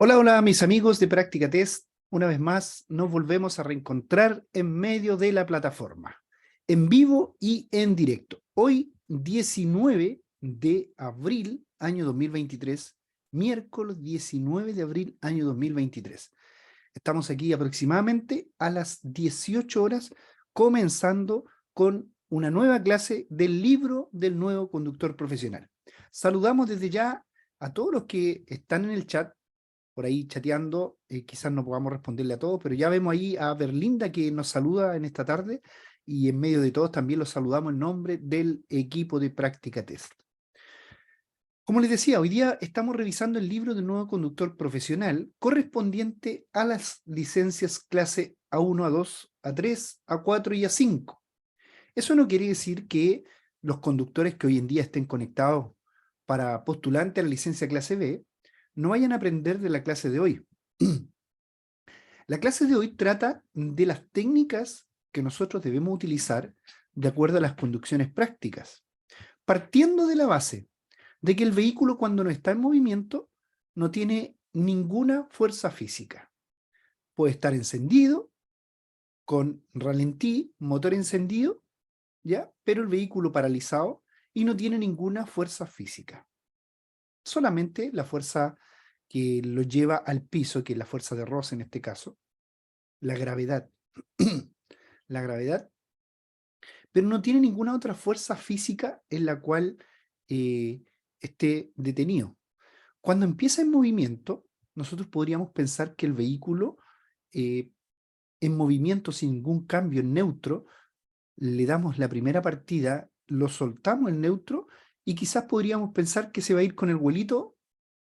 Hola, hola mis amigos de Práctica Test. Una vez más nos volvemos a reencontrar en medio de la plataforma, en vivo y en directo. Hoy, 19 de abril, año 2023, miércoles 19 de abril, año 2023. Estamos aquí aproximadamente a las 18 horas, comenzando con una nueva clase del libro del nuevo conductor profesional. Saludamos desde ya a todos los que están en el chat por ahí chateando, quizás no podamos responderle a todos, pero ya vemos ahí a Berlinda que nos saluda en esta tarde y en medio de todos también los saludamos en nombre del equipo de Práctica Test. Como les decía, hoy día estamos revisando el libro del nuevo conductor profesional correspondiente a las licencias clase A1, A2, A3, A4 y A5. Eso no quiere decir que los conductores que hoy en día estén conectados para postulante a la licencia clase B no vayan a aprender de la clase de hoy. La clase de hoy trata de las técnicas que nosotros debemos utilizar de acuerdo a las conducciones prácticas, partiendo de la base de que el vehículo cuando no está en movimiento no tiene ninguna fuerza física. Puede estar encendido, con ralentí, motor encendido, ¿ya? Pero el vehículo paralizado y no tiene ninguna fuerza física. Solamente la fuerza que lo lleva al piso, que es la fuerza de roce en este caso, la gravedad. La gravedad, pero no tiene ninguna otra fuerza física en la cual esté detenido. Cuando empieza en movimiento, nosotros podríamos pensar que el vehículo eh, en movimiento sin ningún cambio en neutro, le damos la primera partida, lo soltamos en neutro y quizás podríamos pensar que se va a ir con el vuelito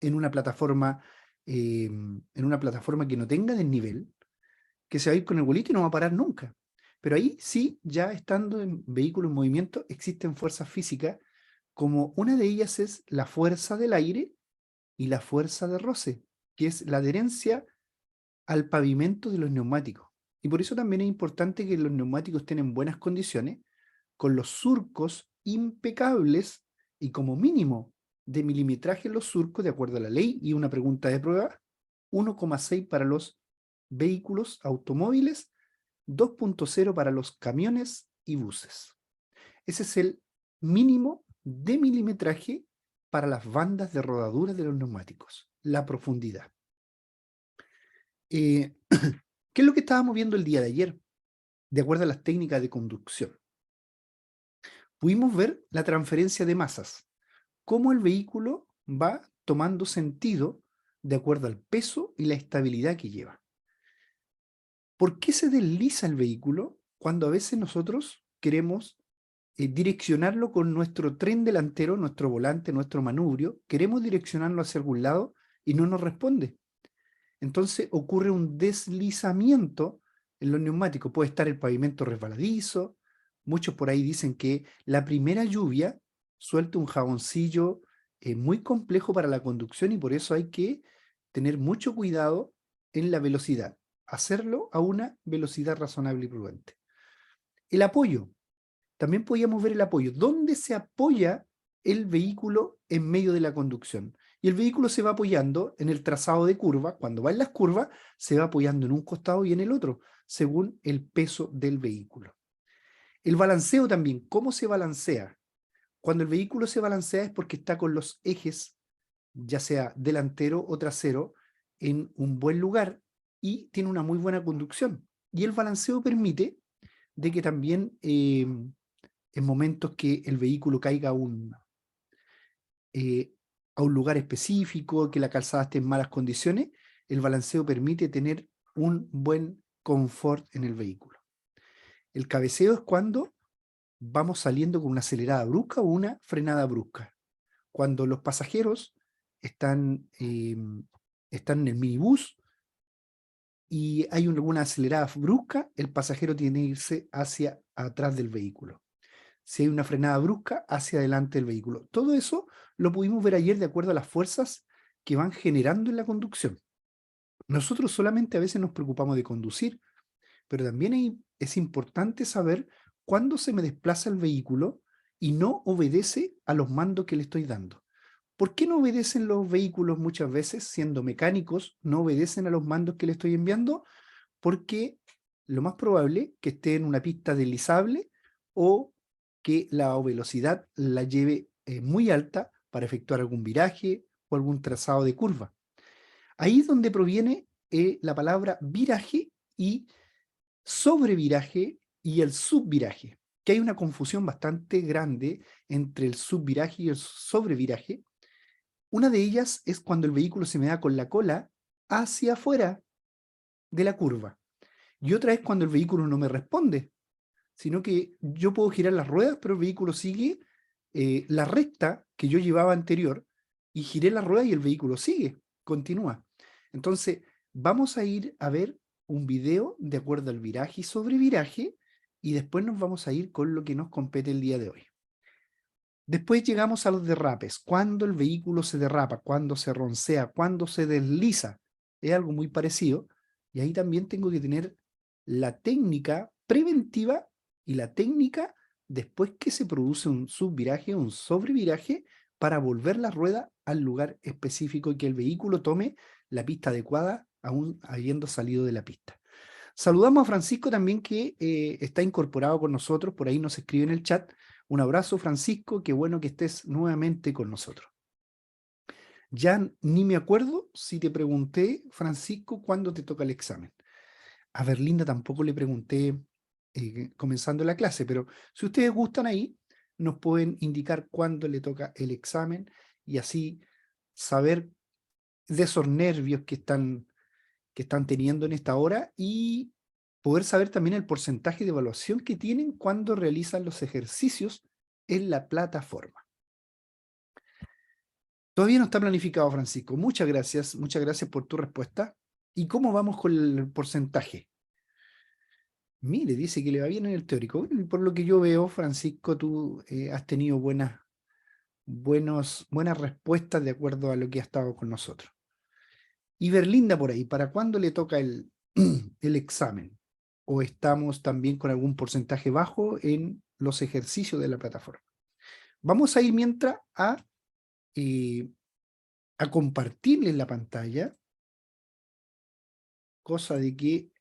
en una plataforma que no tenga desnivel, que se va a ir con el bolito y no va a parar nunca. Pero ahí sí, ya estando en vehículo en movimiento, existen fuerzas físicas, como una de ellas es la fuerza del aire y la fuerza de roce, que es la adherencia al pavimento de los neumáticos. Y por eso también es importante que los neumáticos estén en buenas condiciones, con los surcos impecables y como mínimo de milimetraje en los surcos, de acuerdo a la ley y una pregunta de prueba, 1,6 para los vehículos automóviles, 2,0 para los camiones y buses. Ese es el mínimo de milimetraje para las bandas de rodadura de los neumáticos, la profundidad. ¿Qué es lo que estábamos viendo el día de ayer? De acuerdo a las técnicas de conducción. Pudimos ver la transferencia de masas, cómo el vehículo va tomando sentido de acuerdo al peso y la estabilidad que lleva. ¿Por qué se desliza el vehículo cuando a veces nosotros queremos direccionarlo con nuestro tren delantero, nuestro volante, nuestro manubrio? Queremos direccionarlo hacia algún lado y no nos responde. Entonces ocurre un deslizamiento en los neumáticos. Puede estar el pavimento resbaladizo. Muchos por ahí dicen que la primera lluvia suelta un jaboncillo muy complejo para la conducción y por eso hay que tener mucho cuidado en la velocidad. Hacerlo a una velocidad razonable y prudente. El apoyo. También podíamos ver el apoyo. ¿Dónde se apoya el vehículo en medio de la conducción? Y el vehículo se va apoyando en el trazado de curva. Cuando va en las curvas, se va apoyando en un costado y en el otro, según el peso del vehículo. El balanceo también. ¿Cómo se balancea? Cuando el vehículo se balancea es porque está con los ejes, ya sea delantero o trasero, en un buen lugar y tiene una muy buena conducción. Y el balanceo permite de que también en momentos que el vehículo caiga a un lugar específico, que la calzada esté en malas condiciones, el balanceo permite tener un buen confort en el vehículo. El cabeceo es cuando vamos saliendo con una acelerada brusca o una frenada brusca. Cuando los pasajeros están en el minibús y hay alguna acelerada brusca, el pasajero tiene que irse hacia atrás del vehículo. Si hay una frenada brusca, hacia adelante del vehículo. Todo eso lo pudimos ver ayer de acuerdo a las fuerzas que van generando en la conducción. Nosotros solamente a veces nos preocupamos de conducir, pero también es importante saber cuándo se me desplaza el vehículo y no obedece a los mandos que le estoy dando. ¿Por qué no obedecen los vehículos muchas veces, siendo mecánicos, no obedecen a los mandos que le estoy enviando? Porque lo más probable es que esté en una pista deslizable o que la velocidad la lleve muy alta para efectuar algún viraje o algún trazado de curva. Ahí es donde proviene la palabra viraje y sobreviraje y el subviraje, que hay una confusión bastante grande entre el subviraje y el sobreviraje. Una de ellas es cuando el vehículo se me da con la cola hacia afuera de la curva. Y otra es cuando el vehículo no me responde, sino que yo puedo girar las ruedas, pero el vehículo sigue la recta que yo llevaba anterior, y giré la rueda y el vehículo sigue, continúa. Entonces, vamos a ir a ver un video de acuerdo al viraje y sobreviraje, y después nos vamos a ir con lo que nos compete el día de hoy. Después llegamos a los derrapes, cuando el vehículo se derrapa, cuando se roncea, cuando se desliza. Es algo muy parecido, y ahí también tengo que tener la técnica preventiva y la técnica después que se produce un subviraje o un sobreviraje para volver la rueda al lugar específico y que el vehículo tome la pista adecuada aún habiendo salido de la pista. Saludamos a Francisco también, que está incorporado con nosotros, por ahí nos escribe en el chat. Un abrazo, Francisco, qué bueno que estés nuevamente con nosotros. Ya ni me acuerdo si te pregunté, Francisco, cuándo te toca el examen. A Berlinda tampoco le pregunté comenzando la clase, pero si ustedes gustan ahí, nos pueden indicar cuándo le toca el examen y así saber de esos nervios que están teniendo en esta hora y poder saber también el porcentaje de evaluación que tienen cuando realizan los ejercicios en la plataforma. Todavía no está planificado, Francisco. Muchas gracias por tu respuesta. ¿Y cómo vamos con el porcentaje? Mire, dice que le va bien en el teórico. Por lo que yo veo, Francisco, tú has tenido buenas respuestas de acuerdo a lo que ha estado con nosotros. Y Berlinda por ahí, ¿para cuándo le toca el examen? ¿O estamos también con algún porcentaje bajo en los ejercicios de la plataforma? Vamos a ir mientras a compartirles la pantalla, cosa de que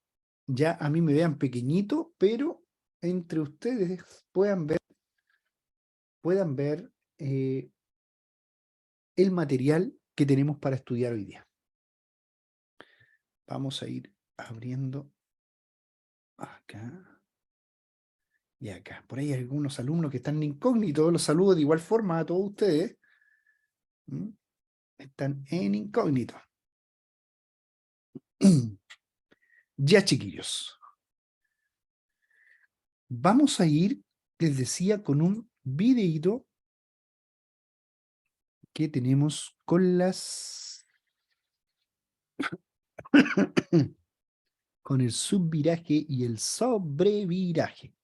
ya a mí me vean pequeñito, pero entre ustedes puedan ver el material que tenemos para estudiar hoy día. Vamos a ir abriendo acá y acá. Por ahí hay algunos alumnos que están en incógnito. Los saludo de igual forma a todos ustedes. Están en incógnito. Ya, chiquillos. Vamos a ir, les decía, con un videíto que tenemos con con el subviraje y el sobreviraje.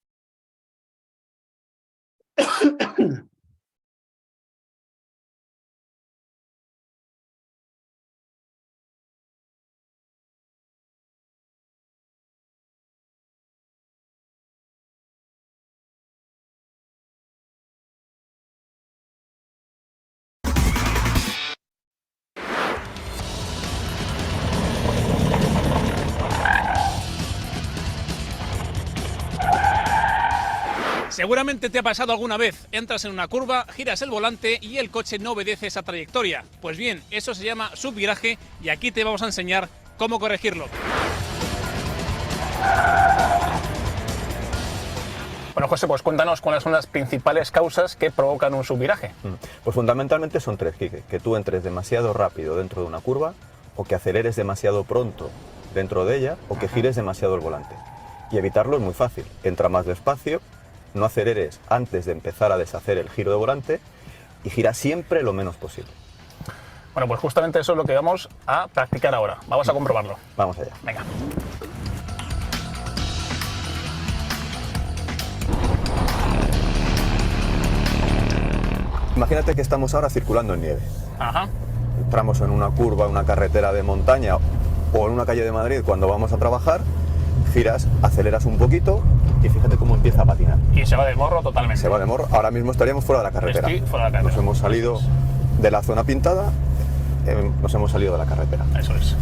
Seguramente te ha pasado alguna vez, entras en una curva, giras el volante y el coche no obedece esa trayectoria. Pues bien, eso se llama subviraje y aquí te vamos a enseñar cómo corregirlo. Bueno, José, pues cuéntanos cuáles son las principales causas que provocan un subviraje. Pues fundamentalmente son tres, Quique: que tú entres demasiado rápido dentro de una curva, o que aceleres demasiado pronto dentro de ella, o que gires demasiado el volante. Y evitarlo es muy fácil: entra más despacio, no aceleres antes de empezar a deshacer el giro de volante y gira siempre lo menos posible. Bueno, pues justamente eso es lo que vamos a practicar ahora. Vamos a comprobarlo. Vamos allá. Venga. Imagínate que estamos ahora circulando en nieve. Ajá. Entramos en una curva, en una carretera de montaña o en una calle de Madrid cuando vamos a trabajar, giras, aceleras un poquito y fíjate cómo empieza a patinar. Y se va de morro totalmente. Se va de morro. Ahora mismo estaríamos fuera de la carretera. Estoy fuera de la carretera. Nos hemos salido de la zona pintada nos hemos salido de la carretera. Eso es.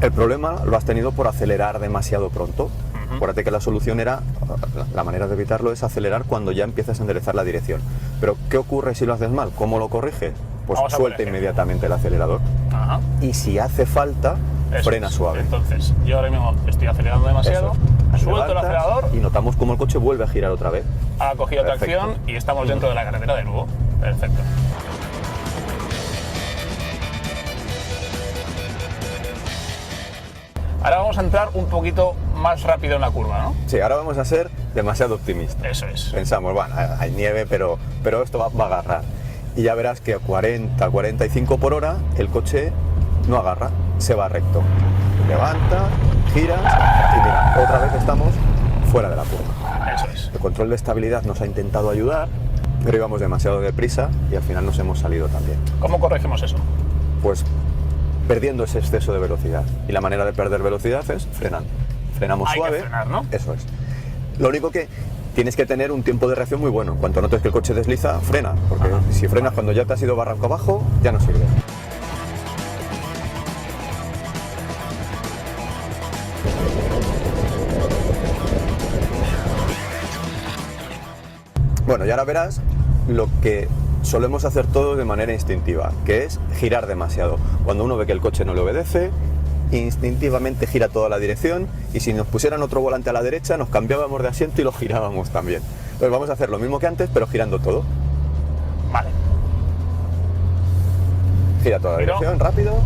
El problema lo has tenido por acelerar demasiado pronto. Acuérdate que la solución era, la manera de evitarlo es acelerar cuando ya empiezas a enderezar la dirección. Pero ¿qué ocurre si lo haces mal? ¿Cómo lo corriges? Pues suelta inmediatamente el acelerador. Ajá. Y si hace falta, frena suave. Entonces, yo ahora mismo estoy acelerando demasiado, suelto el acelerador y notamos cómo el coche vuelve a girar otra vez. ha cogido tracción y estamos dentro de la carretera de nuevo. Perfecto. Ahora vamos a entrar un poquito más rápido en la curva, ¿no? Sí, ahora vamos a ser demasiado optimistas. Eso es. Pensamos, bueno, hay nieve, pero esto va a agarrar. Y ya verás que a 40, 45 por hora el coche no agarra, se va recto. Levanta, gira y mira, otra vez estamos fuera de la curva. Eso es. El control de estabilidad nos ha intentado ayudar, pero íbamos demasiado deprisa y al final nos hemos salido también. ¿Cómo corregimos eso? Pues perdiendo ese exceso de velocidad. Y la manera de perder velocidad es frenando. Frenamos suave. Hay que frenar, ¿no? Eso es. Lo único que tienes que tener un tiempo de reacción muy bueno. En cuanto notes que el coche desliza, frena. Porque si frenas cuando ya te has ido barranco abajo, ya no sirve. Bueno, y ahora verás lo que solemos hacer todos de manera instintiva, que es girar demasiado. Cuando uno ve que el coche no le obedece, instintivamente gira toda la dirección y si nos pusieran otro volante a la derecha, nos cambiábamos de asiento y lo girábamos también. Entonces vamos a hacer lo mismo que antes, pero girando todo. Vale. Gira toda la dirección, rápido.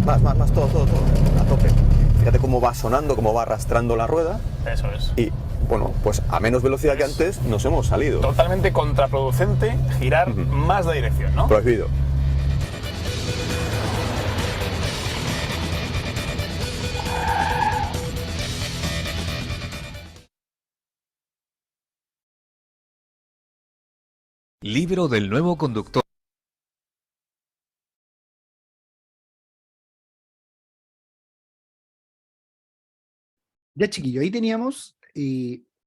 Más, todo, a tope. Fíjate cómo va sonando, cómo va arrastrando la rueda. Eso es. Y bueno, pues a menos velocidad que antes nos hemos salido. Totalmente contraproducente girar más de dirección, ¿no? Prohibido. Libro del nuevo conductor. Ya, chiquillo, ahí teníamos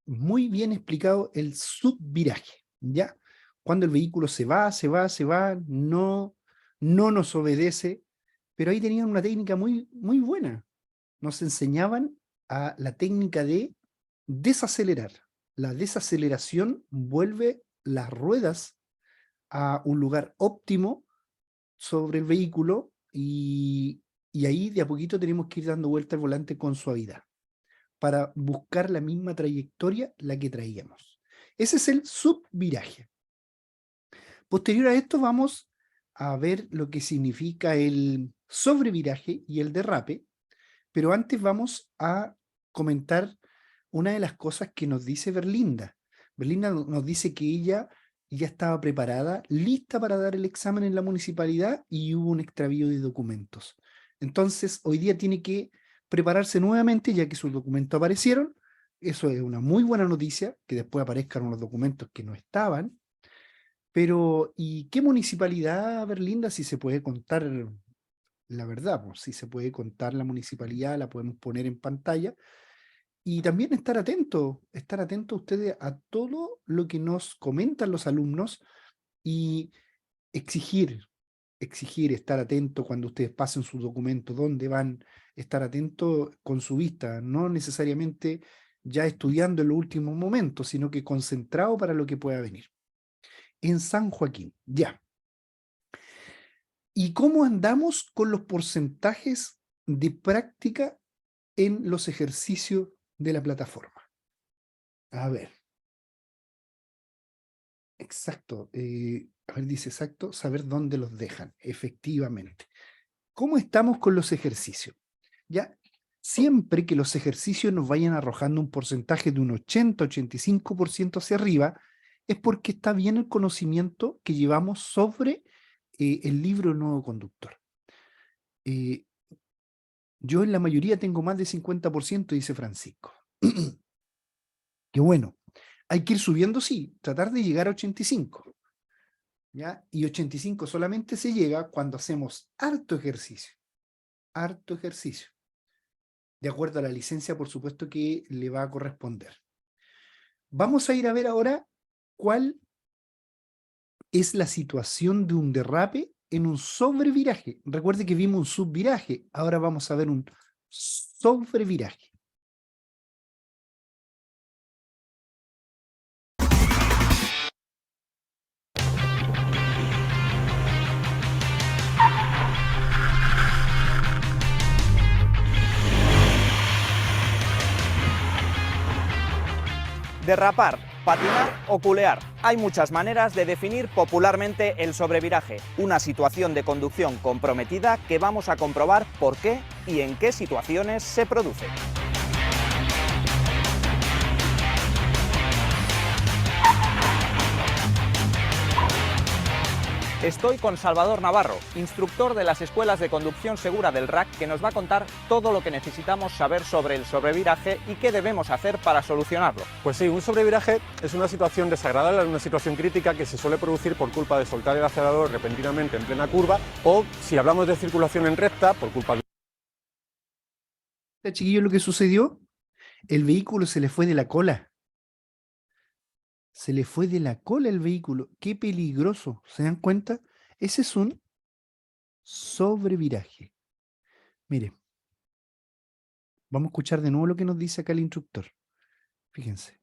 muy bien explicado el subviraje, ¿ya? Cuando el vehículo se va, no nos obedece, pero ahí tenían una técnica muy, muy buena. Nos enseñaban a la técnica de desacelerar. La desaceleración vuelve las ruedas a un lugar óptimo sobre el vehículo y ahí de a poquito tenemos que ir dando vuelta al volante con suavidad para buscar la misma trayectoria la que traíamos. Ese es el subviraje. Posterior a esto vamos a ver lo que significa el sobreviraje y el derrape, pero antes vamos a comentar una de las cosas que nos dice Berlinda. Berlinda nos dice que ella ya estaba preparada, lista para dar el examen en la municipalidad y hubo un extravío de documentos. Entonces, hoy día tiene que prepararse nuevamente ya que sus documentos aparecieron. Eso es una muy buena noticia, que después aparezcan unos documentos que no estaban. Pero, ¿y qué municipalidad, Berlinda? Si se puede contar la verdad, pues, si se puede contar la municipalidad, la podemos poner en pantalla. Y también estar atento ustedes a todo lo que nos comentan los alumnos y exigir estar atento cuando ustedes pasen sus documentos, dónde van, estar atento con su vista, no necesariamente ya estudiando en los últimos momentos, sino que concentrado para lo que pueda venir. En San Joaquín, ya. ¿Y cómo andamos con los porcentajes de práctica en los ejercicios de la plataforma? A ver. Exacto. A ver, dice exacto, saber dónde los dejan, efectivamente. ¿Cómo estamos con los ejercicios? Ya, siempre que los ejercicios nos vayan arrojando un porcentaje de un 80-85% hacia arriba, es porque está bien el conocimiento que llevamos sobre el libro Nuevo Conductor. Yo en la mayoría tengo más de 50%, dice Francisco. Qué bueno. Hay que ir subiendo, sí, tratar de llegar a 85. ¿Ya? Y 85 solamente se llega cuando hacemos harto ejercicio. Harto ejercicio. De acuerdo a la licencia, por supuesto, que le va a corresponder. Vamos a ir a ver ahora cuál es la situación de un derrape en un sobreviraje. Recuerde que vimos un subviraje, ahora vamos a ver un sobreviraje. Derrapar, patinar o culear. Hay muchas maneras de definir popularmente el sobreviraje, una situación de conducción comprometida que vamos a comprobar por qué y en qué situaciones se produce. Estoy con Salvador Navarro, instructor de las escuelas de conducción segura del RAC, que nos va a contar todo lo que necesitamos saber sobre el sobreviraje y qué debemos hacer para solucionarlo. Pues sí, un sobreviraje es una situación desagradable, una situación crítica que se suele producir por culpa de soltar el acelerador repentinamente en plena curva o, si hablamos de circulación en recta, por culpa de... Chiquillos, lo que sucedió, el vehículo se le fue de la cola. Se le fue de la cola el vehículo. ¡Qué peligroso! ¿Se dan cuenta? Ese es un sobreviraje. Mire, vamos a escuchar de nuevo lo que nos dice acá el instructor. Fíjense.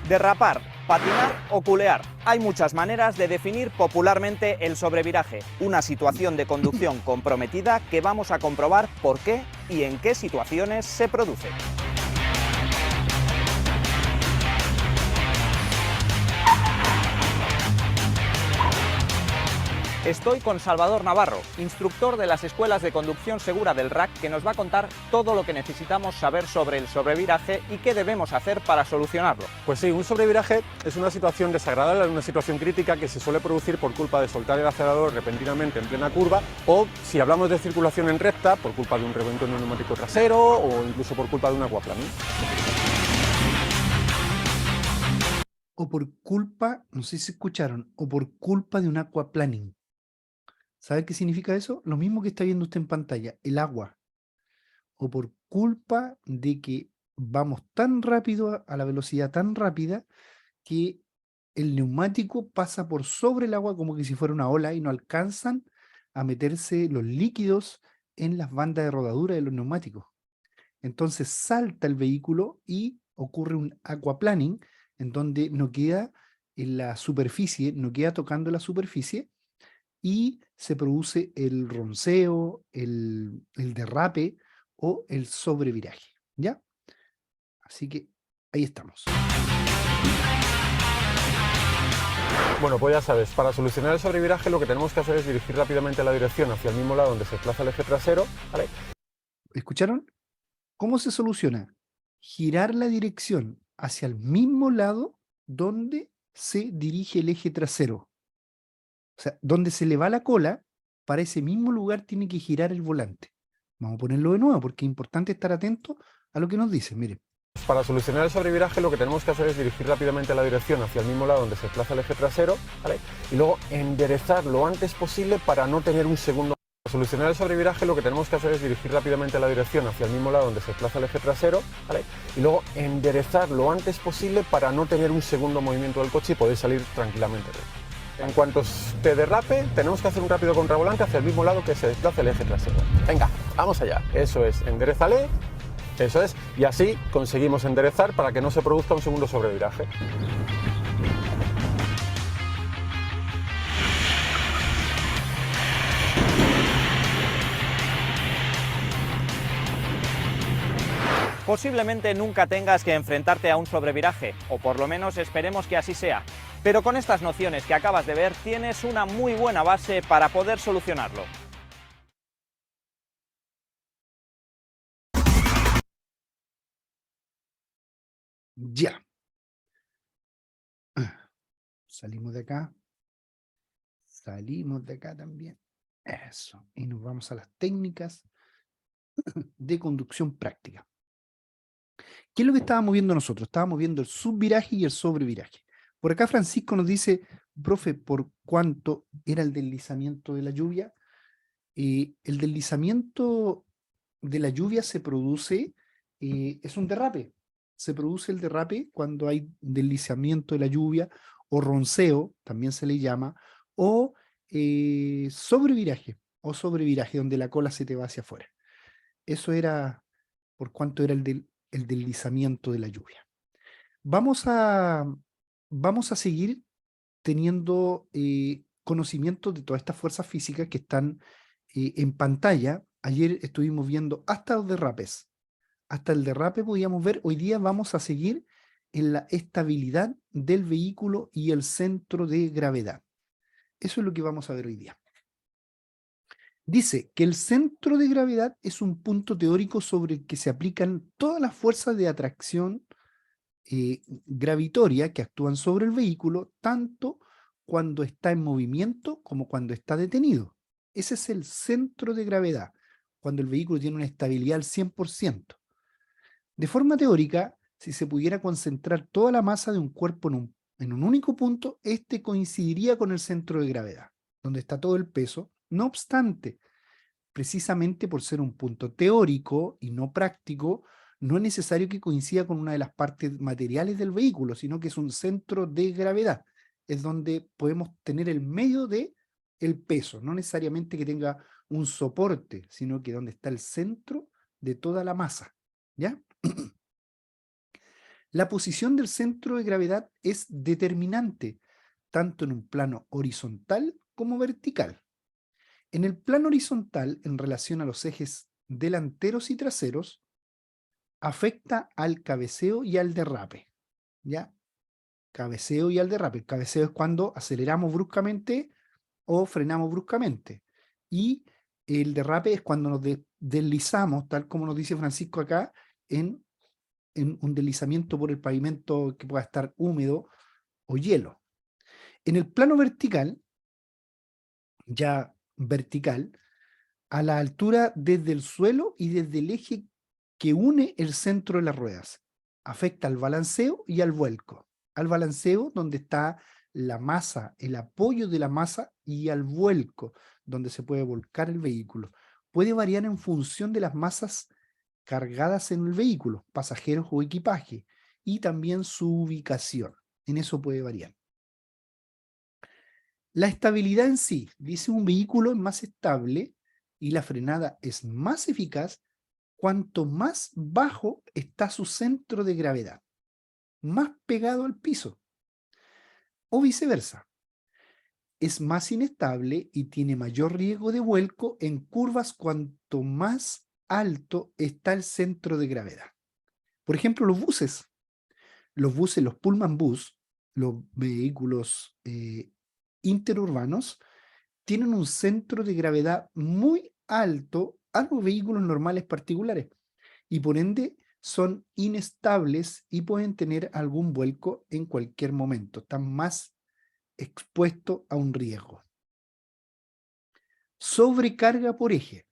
Derrapar, patinar o culear. Hay muchas maneras de definir popularmente el sobreviraje, una situación de conducción comprometida que vamos a comprobar por qué y en qué situaciones se produce. Estoy con Salvador Navarro, instructor de las escuelas de conducción segura del RAC, que nos va a contar todo lo que necesitamos saber sobre el sobreviraje y qué debemos hacer para solucionarlo. Pues sí, un sobreviraje es una situación desagradable, una situación crítica que se suele producir por culpa de soltar el acelerador repentinamente en plena curva o, si hablamos de circulación en recta, por culpa de un reventón en el neumático trasero o incluso por culpa de un aquaplaning. O por culpa, no sé si escucharon, o por culpa de un aquaplaning. ¿Sabe qué significa eso? Lo mismo que está viendo usted en pantalla, el agua. O por culpa de que vamos tan rápido, a la velocidad tan rápida, que el neumático pasa por sobre el agua como que si fuera una ola y no alcanzan a meterse los líquidos en las bandas de rodadura de los neumáticos. Entonces salta el vehículo y ocurre un aquaplaning en donde no queda en la superficie, no queda tocando la superficie, y se produce el ronceo, el derrape o el sobreviraje, ¿ya? Así que ahí estamos. Bueno, pues ya sabes, para solucionar el sobreviraje lo que tenemos que hacer es dirigir rápidamente la dirección hacia el mismo lado donde se desplaza el eje trasero, ¿vale? ¿Escucharon? ¿Cómo se soluciona? Girar la dirección hacia el mismo lado donde se dirige el eje trasero. O sea, donde se le va la cola, para ese mismo lugar tiene que girar el volante. Vamos a ponerlo de nuevo porque es importante estar atento a lo que nos dice. Mire. Para solucionar el sobreviraje lo que tenemos que hacer es dirigir rápidamente la dirección hacia el mismo lado donde se desplaza el eje trasero, ¿vale? Y luego enderezar lo antes posible para no tener un segundo. Para solucionar el sobreviraje lo que tenemos que hacer es dirigir rápidamente la dirección hacia el mismo lado donde se desplaza el eje trasero, ¿vale? Y luego enderezar lo antes posible para no tener un segundo movimiento del coche y poder salir tranquilamente. En cuanto te derrape, tenemos que hacer un rápido contravolante hacia el mismo lado que se desplaza el eje trasero. Venga, vamos allá. Eso es, enderézale. Eso es, y así conseguimos enderezar para que no se produzca un segundo sobreviraje. Posiblemente nunca tengas que enfrentarte a un sobreviraje, o por lo menos esperemos que así sea. Pero con estas nociones que acabas de ver tienes una muy buena base para poder solucionarlo. Ya. Salimos de acá. Salimos de acá también. Eso. Y nos vamos a las técnicas de conducción práctica. ¿Qué es lo que estábamos viendo nosotros? Estábamos viendo el subviraje y el sobreviraje. Por acá Francisco nos dice, profe, ¿por cuánto era el deslizamiento de la lluvia? El deslizamiento de la lluvia se produce, es un derrape. se produce el derrape cuando hay deslizamiento de la lluvia, o ronceo, también se le llama, o sobreviraje, donde la cola se te va hacia afuera. Eso era por cuanto era el deslizamiento de la lluvia. Vamos a seguir teniendo conocimiento de todas estas fuerzas físicas que están en pantalla. Ayer estuvimos viendo hasta los derrapes. Hasta el derrape podíamos ver. Hoy día vamos a seguir en la estabilidad del vehículo y el centro de gravedad. Eso es lo que vamos a ver hoy día. Dice que el centro de gravedad es un punto teórico sobre el que se aplican todas las fuerzas de atracción gravitoria que actúan sobre el vehículo, tanto cuando está en movimiento como cuando está detenido. Ese es el centro de gravedad, cuando el vehículo tiene una estabilidad al 100%. De forma teórica, si se pudiera concentrar toda la masa de un cuerpo en un único punto, este coincidiría con el centro de gravedad, donde está todo el peso. No obstante, precisamente por ser un punto teórico y no práctico, no es necesario que coincida con una de las partes materiales del vehículo, sino que es un centro de gravedad. Es donde podemos tener el medio de el peso, no necesariamente que tenga un soporte, sino que donde está el centro de toda la masa, ¿ya? La posición del centro de gravedad es determinante, tanto en un plano horizontal como vertical. En el plano horizontal, en relación a los ejes delanteros y traseros, afecta al cabeceo y al derrape, ¿ya? Cabeceo y al derrape. El cabeceo es cuando aceleramos bruscamente o frenamos bruscamente. Y el derrape es cuando nos deslizamos, tal como nos dice Francisco acá, en un deslizamiento por el pavimento que pueda estar húmedo o hielo. En el plano vertical, ya vertical, a la altura desde el suelo y desde el eje que une el centro de las ruedas. Afecta al balanceo y al vuelco. Al balanceo, donde está la masa, el apoyo de la masa, y al vuelco, donde se puede volcar el vehículo. Puede variar en función de las masas cargadas en el vehículo, pasajeros o equipaje, y también su ubicación. En eso puede variar. La estabilidad en sí, dice, un vehículo es más estable y la frenada es más eficaz cuanto más bajo está su centro de gravedad, más pegado al piso, o viceversa. Es más inestable y tiene mayor riesgo de vuelco en curvas cuanto más alto está el centro de gravedad. Por ejemplo, los buses, los Pullman bus, los vehículos interurbanos, tienen un centro de gravedad muy alto a los vehículos normales particulares y por ende son inestables y pueden tener algún vuelco en cualquier momento. Están más expuestos a un riesgo. Sobrecarga por eje.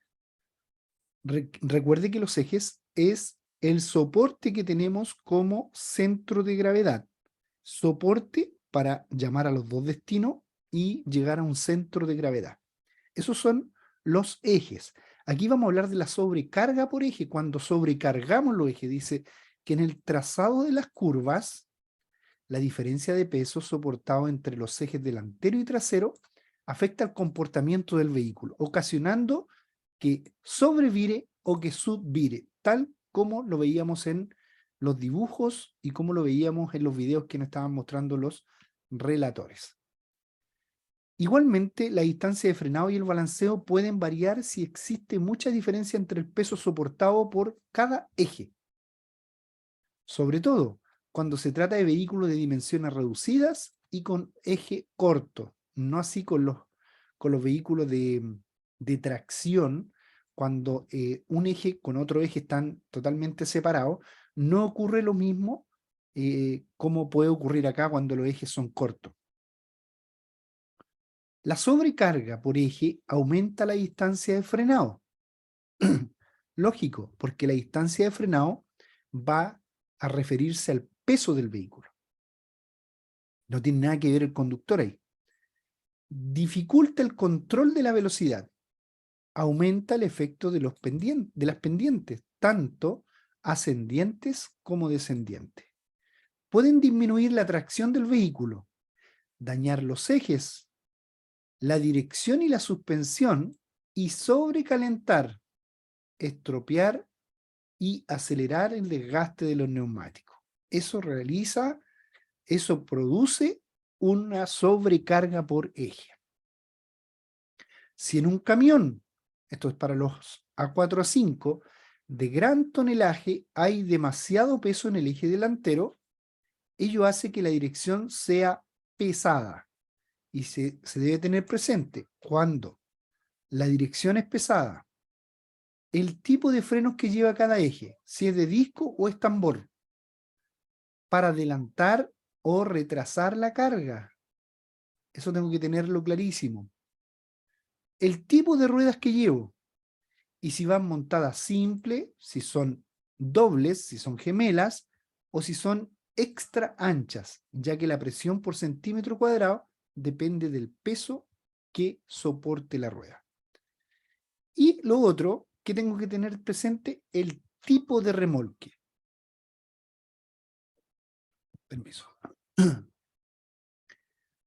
Recuerde que los ejes es el soporte que tenemos como centro de gravedad. Soporte para llamar a los dos destinos y llegar a un centro de gravedad. Esos son los ejes. Aquí vamos a hablar de la sobrecarga por eje. Cuando sobrecargamos los ejes, dice que en el trazado de las curvas, la diferencia de peso soportado entre los ejes delantero y trasero afecta el comportamiento del vehículo, ocasionando que sobrevire o que subvire, tal como lo veíamos en los dibujos y como lo veíamos en los videos que nos estaban mostrando los relatores. Igualmente, la distancia de frenado y el balanceo pueden variar si existe mucha diferencia entre el peso soportado por cada eje. Sobre todo, cuando se trata de vehículos de dimensiones reducidas y con eje corto, no así con los vehículos de tracción, cuando un eje con otro eje están totalmente separados, no ocurre lo mismo como puede ocurrir acá cuando los ejes son cortos. La sobrecarga por eje aumenta la distancia de frenado. Lógico, porque la distancia de frenado va a referirse al peso del vehículo. No tiene nada que ver el conductor ahí. Dificulta el control de la velocidad. Aumenta el efecto de las pendientes, tanto ascendientes como descendientes. Pueden disminuir la tracción del vehículo, dañar los ejes, la dirección y la suspensión, y sobrecalentar, estropear y acelerar el desgaste de los neumáticos. Eso produce una sobrecarga por eje. Si en un camión, esto es para los A4 a 5, de gran tonelaje hay demasiado peso en el eje delantero, ello hace que la dirección sea pesada. Y se debe tener presente, cuando la dirección es pesada, el tipo de frenos que lleva cada eje, si es de disco o es tambor, para adelantar o retrasar la carga. Eso tengo que tenerlo clarísimo. El tipo de ruedas que llevo, y si van montadas simple, si son dobles, si son gemelas, o si son extra anchas, ya que la presión por centímetro cuadrado depende del peso que soporte la rueda. Y lo otro que tengo que tener presente, el tipo de remolque. Permiso.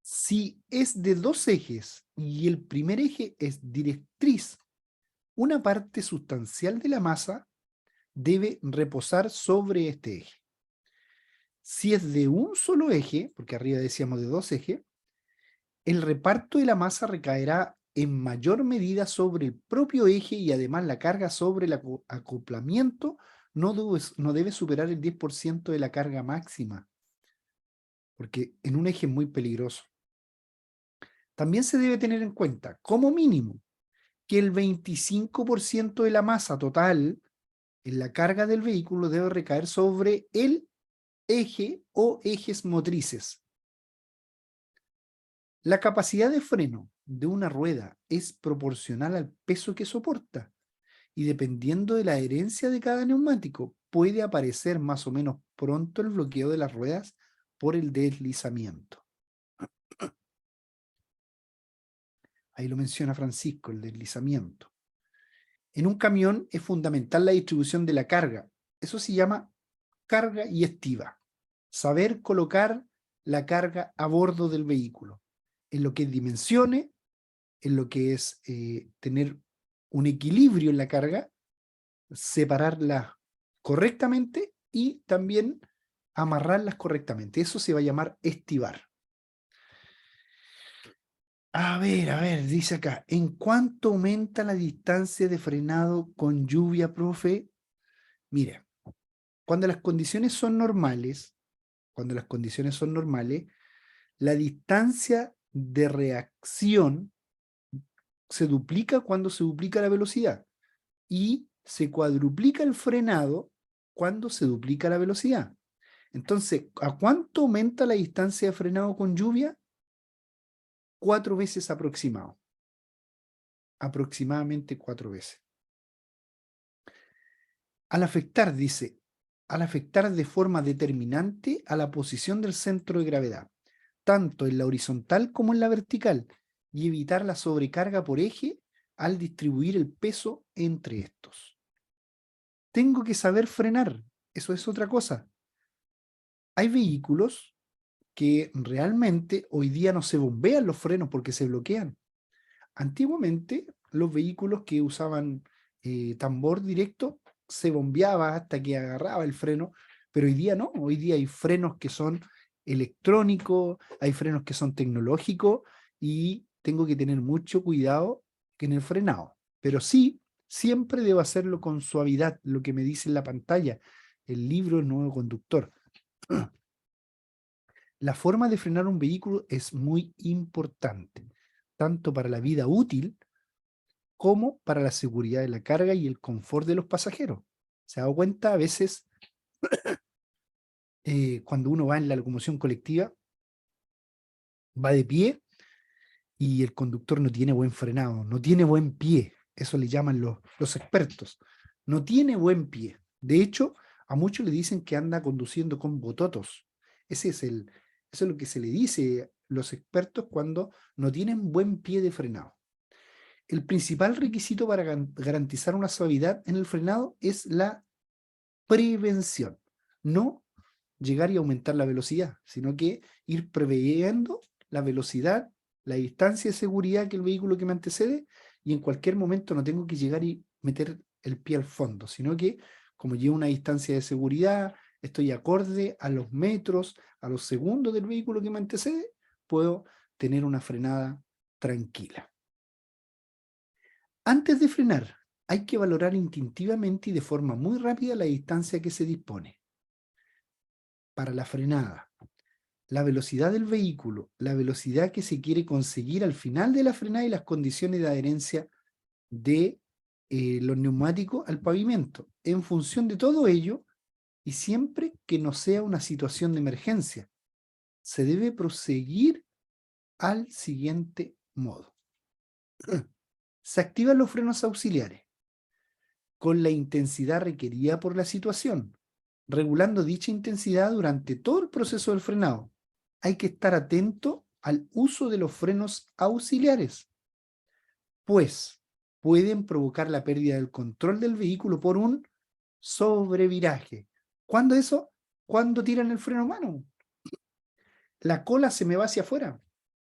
Si es de 2 ejes y el primer eje es directriz, una parte sustancial de la masa debe reposar sobre este eje. Si es de un solo eje, porque arriba decíamos de 2 ejes, el reparto de la masa recaerá en mayor medida sobre el propio eje, y además la carga sobre el acoplamiento no debe superar el 10% de la carga máxima, porque en un eje es muy peligroso. También se debe tener en cuenta, como mínimo, que el 25% de la masa total en la carga del vehículo debe recaer sobre el eje o ejes motrices. La capacidad de freno de una rueda es proporcional al peso que soporta, y dependiendo de la adherencia de cada neumático, puede aparecer más o menos pronto el bloqueo de las ruedas por el deslizamiento. Ahí lo menciona Francisco, el deslizamiento. En un camión es fundamental la distribución de la carga. Eso se llama carga y estiba. Saber colocar la carga a bordo del vehículo, en lo que es dimensiones, en lo que es tener un equilibrio en la carga, separarla correctamente y también amarrarlas correctamente. Eso se va a llamar estibar. A ver, dice acá, ¿en cuánto aumenta la distancia de frenado con lluvia, profe? Mira, cuando las condiciones son normales, la distancia de reacción se duplica cuando se duplica la velocidad, y se cuadruplica el frenado cuando se duplica la velocidad. Entonces, ¿a cuánto aumenta la distancia de frenado con lluvia? 4 veces aproximado. Aproximadamente 4 veces. Al afectar de forma determinante a la posición del centro de gravedad, tanto en la horizontal como en la vertical, y evitar la sobrecarga por eje al distribuir el peso entre estos. Tengo que saber frenar, eso es otra cosa. Hay vehículos que realmente hoy día no se bombean los frenos porque se bloquean. Antiguamente, los vehículos que usaban tambor directo se bombeaba hasta que agarraba el freno, pero hoy día no. Hoy día hay frenos que son electrónicos, hay frenos que son tecnológicos, y tengo que tener mucho cuidado en el frenado. Pero sí, siempre debo hacerlo con suavidad, lo que me dice en la pantalla, el libro El Nuevo Conductor. La forma de frenar un vehículo es muy importante, tanto para la vida útil como para la seguridad de la carga y el confort de los pasajeros. ¿Se ha dado cuenta? A veces, cuando uno va en la locomoción colectiva, va de pie y el conductor no tiene buen frenado, no tiene buen pie. Eso le llaman los expertos. No tiene buen pie. De hecho, a muchos le dicen que anda conduciendo con bototos. Eso es lo que se le dice a los expertos cuando no tienen buen pie de frenado. El principal requisito para garantizar una suavidad en el frenado es la prevención. No llegar y aumentar la velocidad, sino que ir preveyendo la velocidad, la distancia de seguridad que el vehículo que me antecede, y en cualquier momento no tengo que llegar y meter el pie al fondo, sino que como llevo una distancia de seguridad, estoy acorde a los metros, a los segundos del vehículo que me antecede, puedo tener una frenada tranquila. Antes de frenar, hay que valorar instintivamente y de forma muy rápida la distancia que se dispone. Para la frenada, la velocidad del vehículo, la velocidad que se quiere conseguir al final de la frenada y las condiciones de adherencia de los neumáticos al pavimento. En función de todo ello, y siempre que no sea una situación de emergencia, se debe proseguir al siguiente modo. Se activan los frenos auxiliares con la intensidad requerida por la situación, regulando dicha intensidad durante todo el proceso del frenado. Hay que estar atento al uso de los frenos auxiliares, pues pueden provocar la pérdida del control del vehículo por un sobreviraje. ¿Cuándo eso? Cuando tiran el freno de mano. La cola se me va hacia afuera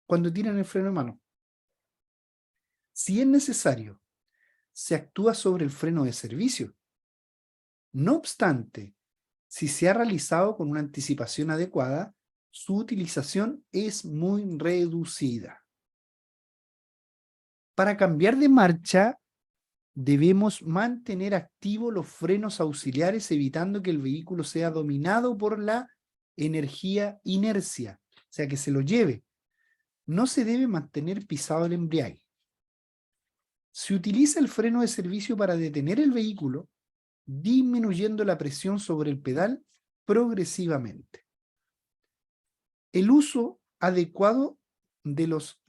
cuando tiran el freno de mano. Si es necesario, se actúa sobre el freno de servicio. No obstante, si se ha realizado con una anticipación adecuada, su utilización es muy reducida. Para cambiar de marcha, debemos mantener activos los frenos auxiliares, evitando que el vehículo sea dominado por la energía inercia, o sea, que se lo lleve. No se debe mantener pisado el embriague. Se utiliza el freno de servicio para detener el vehículo, disminuyendo la presión sobre el pedal progresivamente. El uso adecuado de los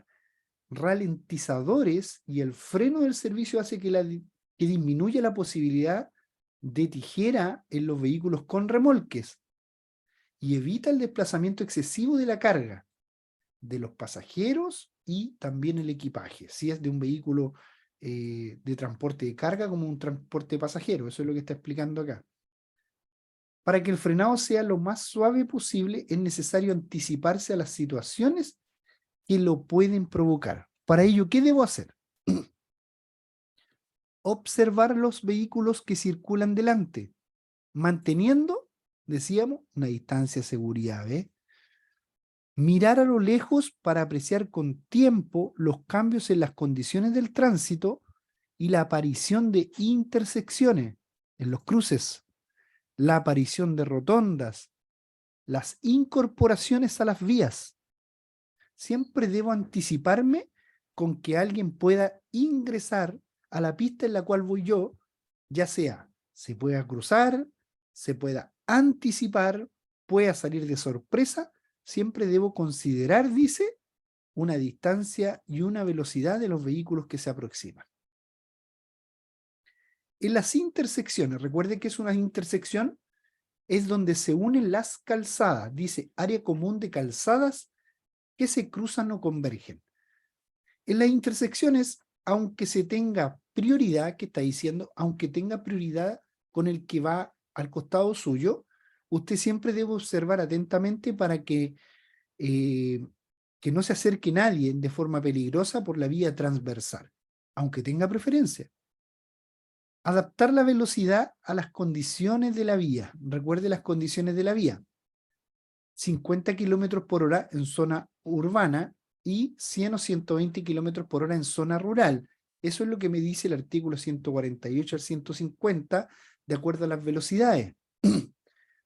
ralentizadores y el freno del servicio hace que disminuya la posibilidad de tijera en los vehículos con remolques y evita el desplazamiento excesivo de la carga de los pasajeros y también el equipaje, si es de un vehículo de transporte de carga como un transporte de pasajeros. Eso es lo que está explicando acá. Para que el frenado sea lo más suave posible, es necesario anticiparse a las situaciones que lo pueden provocar. Para ello, ¿qué debo hacer? Observar los vehículos que circulan delante, manteniendo, decíamos, una distancia de seguridad. Mirar a lo lejos para apreciar con tiempo los cambios en las condiciones del tránsito y la aparición de intersecciones en los cruces, la aparición de rotondas, las incorporaciones a las vías. Siempre debo anticiparme con que alguien pueda ingresar a la pista en la cual voy yo, ya sea se pueda cruzar, se pueda anticipar, pueda salir de sorpresa. Siempre debo considerar, dice, una distancia y una velocidad de los vehículos que se aproximan. En las intersecciones, recuerde que es una intersección, es donde se unen las calzadas, dice área común de calzadas que se cruzan o convergen. En las intersecciones, aunque se tenga prioridad, que está diciendo, aunque tenga prioridad con el que va al costado suyo, usted siempre debe observar atentamente para que no se acerque nadie de forma peligrosa por la vía transversal, aunque tenga preferencia. Adaptar la velocidad a las condiciones de la vía. Recuerde las condiciones de la vía. 50 kilómetros por hora en zona urbana y 100 o 120 kilómetros por hora en zona rural. Eso es lo que me dice el artículo 148 al 150, de acuerdo a las velocidades.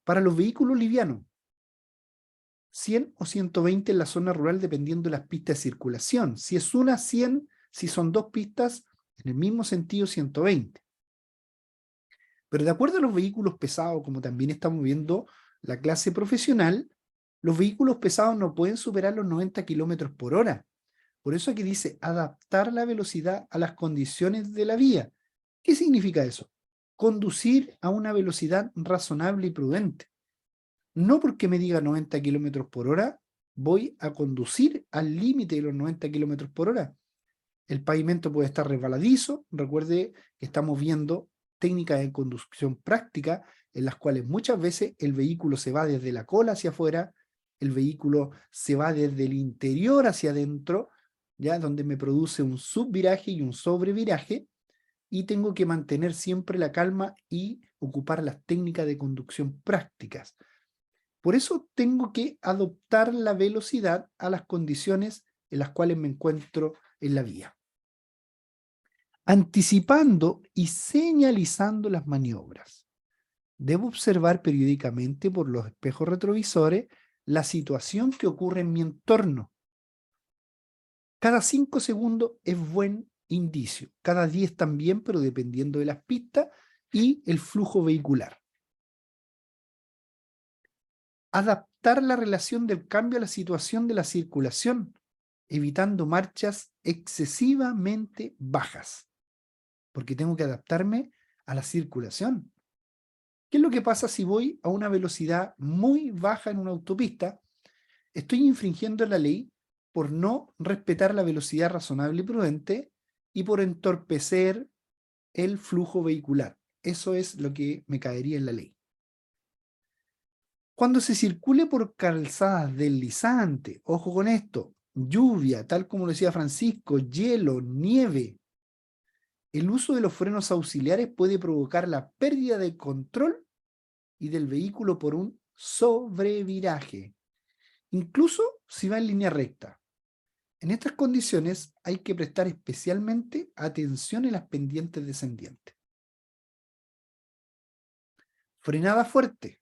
Para los vehículos livianos, 100 o 120 en la zona rural dependiendo de las pistas de circulación. Si es una, 100, si son dos pistas, en el mismo sentido 120. Pero de acuerdo a los vehículos pesados, como también estamos viendo la clase profesional, los vehículos pesados no pueden superar los 90 kilómetros por hora. Por eso aquí dice adaptar la velocidad a las condiciones de la vía. ¿Qué significa eso? Conducir a una velocidad razonable y prudente. No porque me diga 90 kilómetros por hora, voy a conducir al límite de los 90 kilómetros por hora. El pavimento puede estar resbaladizo. Recuerde que estamos viendo técnicas de conducción práctica en las cuales muchas veces el vehículo se va desde la cola hacia afuera, el vehículo se va desde el interior hacia adentro, ¿ya? Donde me produce un subviraje y un sobreviraje, y tengo que mantener siempre la calma y ocupar las técnicas de conducción prácticas. Por eso tengo que adoptar la velocidad a las condiciones en las cuales me encuentro en la vía. Anticipando y señalizando las maniobras. Debo observar periódicamente por los espejos retrovisores la situación que ocurre en mi entorno. Cada 5 segundos es buen indicio, cada 10 también, pero dependiendo de las pistas y el flujo vehicular. Adaptar la relación del cambio a la situación de la circulación, evitando marchas excesivamente bajas, porque tengo que adaptarme a la circulación. ¿Qué es lo que pasa si voy a una velocidad muy baja en una autopista? Estoy infringiendo la ley por no respetar la velocidad razonable y prudente y por entorpecer el flujo vehicular. Eso es lo que me caería en la ley. Cuando se circule por calzadas deslizantes, ojo con esto, lluvia, tal como lo decía Francisco, hielo, nieve, el uso de los frenos auxiliares puede provocar la pérdida de control y del vehículo por un sobreviraje, incluso si va en línea recta. En estas condiciones hay que prestar especialmente atención en las pendientes descendientes. Frenada fuerte.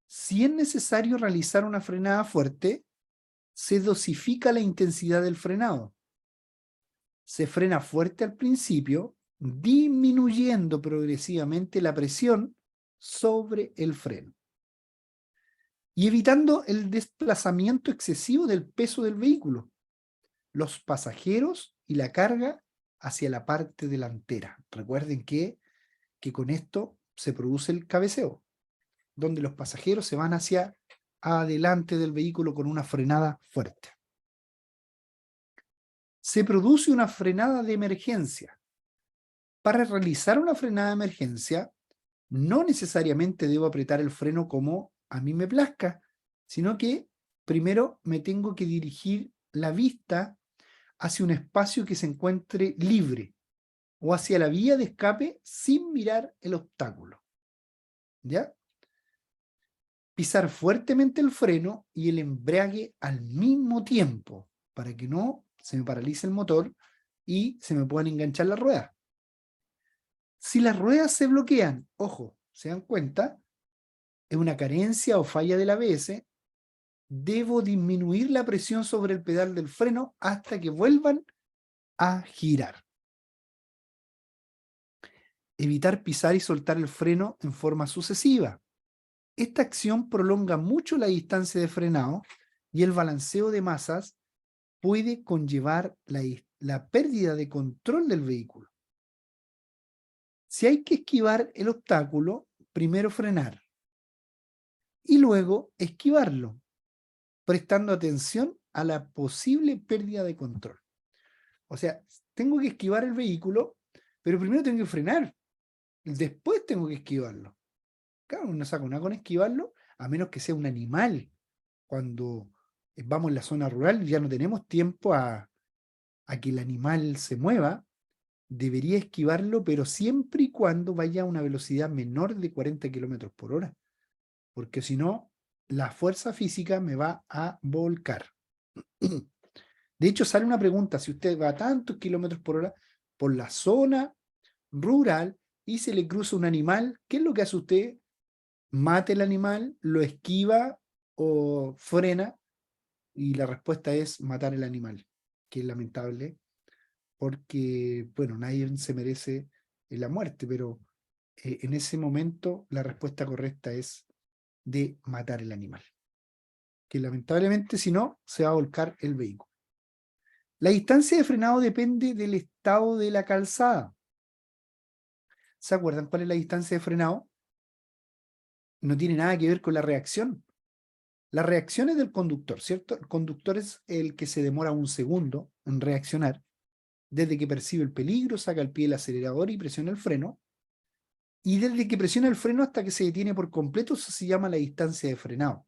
Si es necesario realizar una frenada fuerte, se dosifica la intensidad del frenado. Se frena fuerte al principio, disminuyendo progresivamente la presión sobre el freno y evitando el desplazamiento excesivo del peso del vehículo, los pasajeros y la carga hacia la parte delantera. Recuerden que con esto se produce el cabeceo, donde los pasajeros se van hacia adelante del vehículo con una frenada fuerte. Se produce una frenada de emergencia. Para realizar una frenada de emergencia, no necesariamente debo apretar el freno como a mí me plazca, sino que primero me tengo que dirigir la vista hacia un espacio que se encuentre libre o hacia la vía de escape sin mirar el obstáculo. ¿Ya? Pisar fuertemente el freno y el embrague al mismo tiempo para que no se me paralice el motor y se me puedan enganchar las ruedas. Si las ruedas se bloquean, ojo, se dan cuenta, es una carencia o falla del ABS, debo disminuir la presión sobre el pedal del freno hasta que vuelvan a girar. Evitar pisar y soltar el freno en forma sucesiva. Esta acción prolonga mucho la distancia de frenado y el balanceo de masas puede conllevar la pérdida de control del vehículo. Si hay que esquivar el obstáculo, primero frenar y luego esquivarlo, prestando atención a la posible pérdida de control. O sea, tengo que esquivar el vehículo, pero primero tengo que frenar, después tengo que esquivarlo. Claro, no saco nada con esquivarlo, a menos que sea un animal. Cuando vamos en la zona rural ya no tenemos tiempo a que el animal se mueva, debería esquivarlo, pero siempre y cuando vaya a una velocidad menor de 40 kilómetros por hora, porque si no, la fuerza física me va a volcar. De hecho, sale una pregunta, si usted va a tantos kilómetros por hora por la zona rural y se le cruza un animal, ¿qué es lo que hace usted? Mate el animal, lo esquiva o frena, y la respuesta es matar el animal, que es lamentable, porque, bueno, nadie se merece la muerte, pero en ese momento la respuesta correcta es de matar el animal, que lamentablemente si no, se va a volcar el vehículo. La distancia de frenado depende del estado de la calzada. ¿Se acuerdan cuál es la distancia de frenado? No tiene nada que ver con la reacción. La reacción es del conductor, ¿cierto? El conductor es el que se demora un segundo en reaccionar, desde que percibe el peligro, saca el pie del acelerador y presiona el freno, Y desde que presiona el freno hasta que se detiene por completo, eso se llama la distancia de frenado.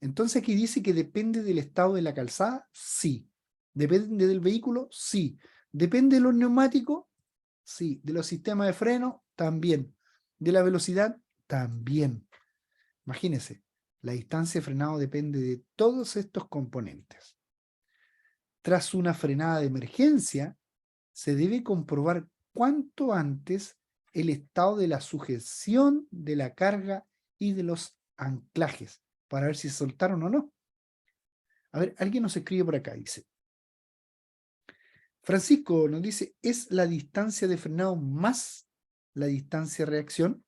Entonces aquí dice que depende del estado de la calzada, sí. Depende del vehículo, sí. Depende de los neumáticos, sí. De los sistemas de freno, también. De la velocidad, también. Imagínense, la distancia de frenado depende de todos estos componentes. Tras una frenada de emergencia, se debe comprobar cuanto antes el estado de la sujeción de la carga y de los anclajes, para ver si se soltaron o no. A ver, alguien nos escribe por acá, dice. Francisco nos dice, ¿es la distancia de frenado más la distancia de reacción?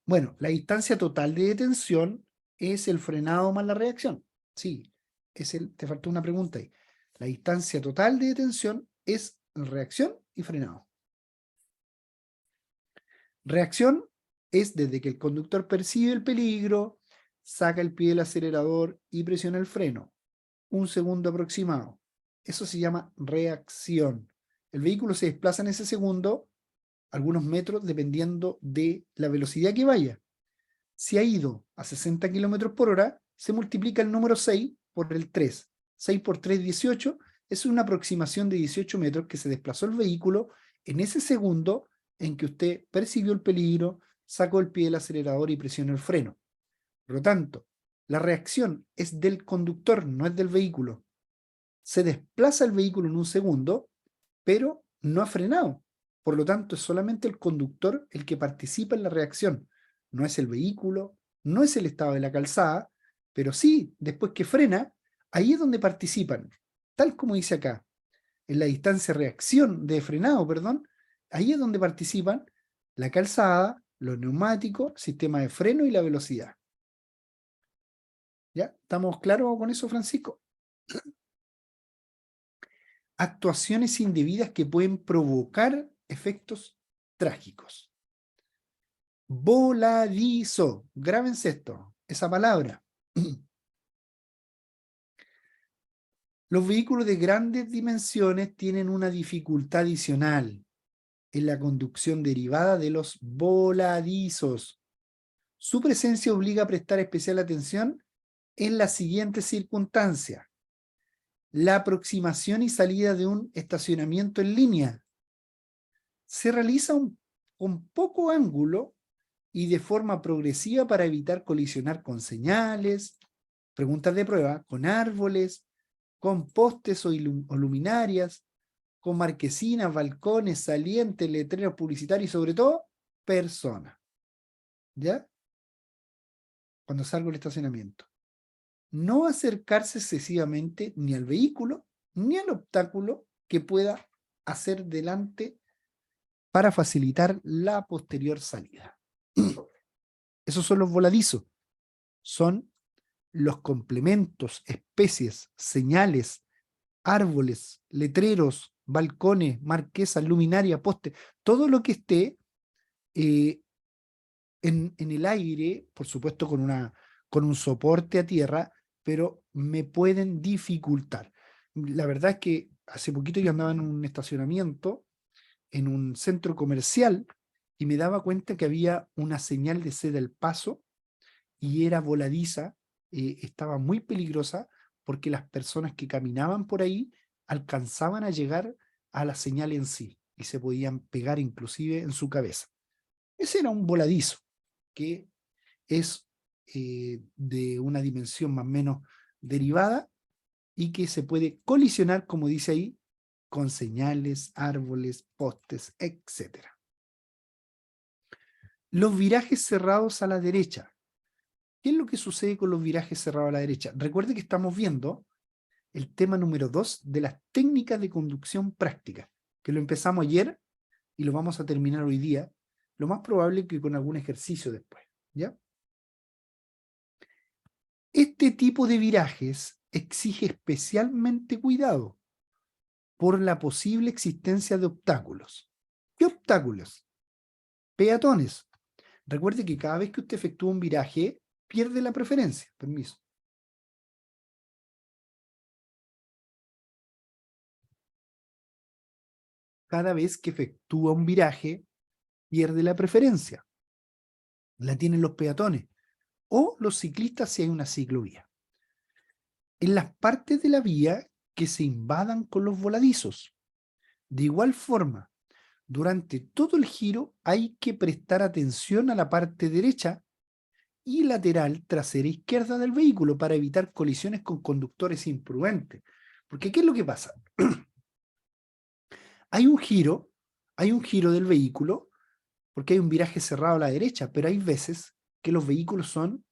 Bueno, la distancia total de detención es el frenado más la reacción. Sí, te faltó una pregunta ahí. La distancia total de detención es reacción y frenado. Reacción es desde que el conductor percibe el peligro, saca el pie del acelerador y presiona el freno. Un segundo aproximado. Eso se llama reacción. El vehículo se desplaza en ese segundo algunos metros dependiendo de la velocidad que vaya. Si ha ido a 60 km por hora, se multiplica el número 6 por el 3. 6 por 3, 18. Es una aproximación de 18 metros que se desplazó el vehículo en ese segundo en que usted percibió el peligro, sacó el pie del acelerador y presionó el freno. Por lo tanto, la reacción es del conductor, no es del vehículo. Se desplaza el vehículo en un segundo, pero no ha frenado. Por lo tanto, es solamente el conductor el que participa en la reacción. No es el vehículo, no es el estado de la calzada, pero sí, después que frena, ahí es donde participan. Tal como dice acá, en la distancia reacción de frenado, perdón, ahí es donde participan la calzada, los neumáticos, sistema de freno y la velocidad. ¿Ya? ¿Estamos claros con eso, Francisco? Actuaciones indebidas que pueden provocar efectos trágicos. Voladizo. Grábense esto, esa palabra. Los vehículos de grandes dimensiones tienen una dificultad adicional en la conducción derivada de los voladizos. Su presencia obliga a prestar especial atención en la siguiente circunstancia: la aproximación y salida de un estacionamiento en línea. Se realiza con poco ángulo y de forma progresiva para evitar colisionar con señales, preguntas de prueba, con árboles, con postes o luminarias, con marquesinas, balcones, salientes, letreros publicitarios y sobre todo, personas. ¿Ya? Cuando salgo del estacionamiento. No acercarse excesivamente ni al vehículo ni al obstáculo que pueda hacer delante para facilitar la posterior salida. Esos son los voladizos. Son los complementos, especies, señales, árboles, letreros, balcones, marquesas, luminarias, postes, todo lo que esté en el aire, por supuesto con un soporte a tierra, pero me pueden dificultar. La verdad es que hace poquito yo andaba en un estacionamiento, en un centro comercial, y me daba cuenta que había una señal de ceda al paso y era voladiza, estaba muy peligrosa porque las personas que caminaban por ahí alcanzaban a llegar a la señal en sí y se podían pegar inclusive en su cabeza. Ese era un voladizo que es de una dimensión más o menos derivada y que se puede colisionar, como dice ahí, con señales, árboles, postes, etc. Los virajes cerrados a la derecha. ¿Qué es lo que sucede con los virajes cerrados a la derecha? Recuerde que estamos viendo el tema número 2 de las técnicas de conducción práctica, que lo empezamos ayer y lo vamos a terminar hoy día, lo más probable que con algún ejercicio después, ¿ya? Este tipo de virajes exige especialmente cuidado por la posible existencia de obstáculos. ¿Qué obstáculos? Peatones. Recuerde que cada vez que usted efectúa un viraje, pierde la preferencia. Permiso. Cada vez que efectúa un viraje, pierde la preferencia. La tienen los peatones o los ciclistas si hay una ciclovía. En las partes de la vía que se invadan con los voladizos. De igual forma, durante todo el giro hay que prestar atención a la parte derecha y lateral trasera izquierda del vehículo para evitar colisiones con conductores imprudentes. Porque ¿qué es lo que pasa? Hay un giro del vehículo porque hay un viraje cerrado a la derecha, pero hay veces que los vehículos son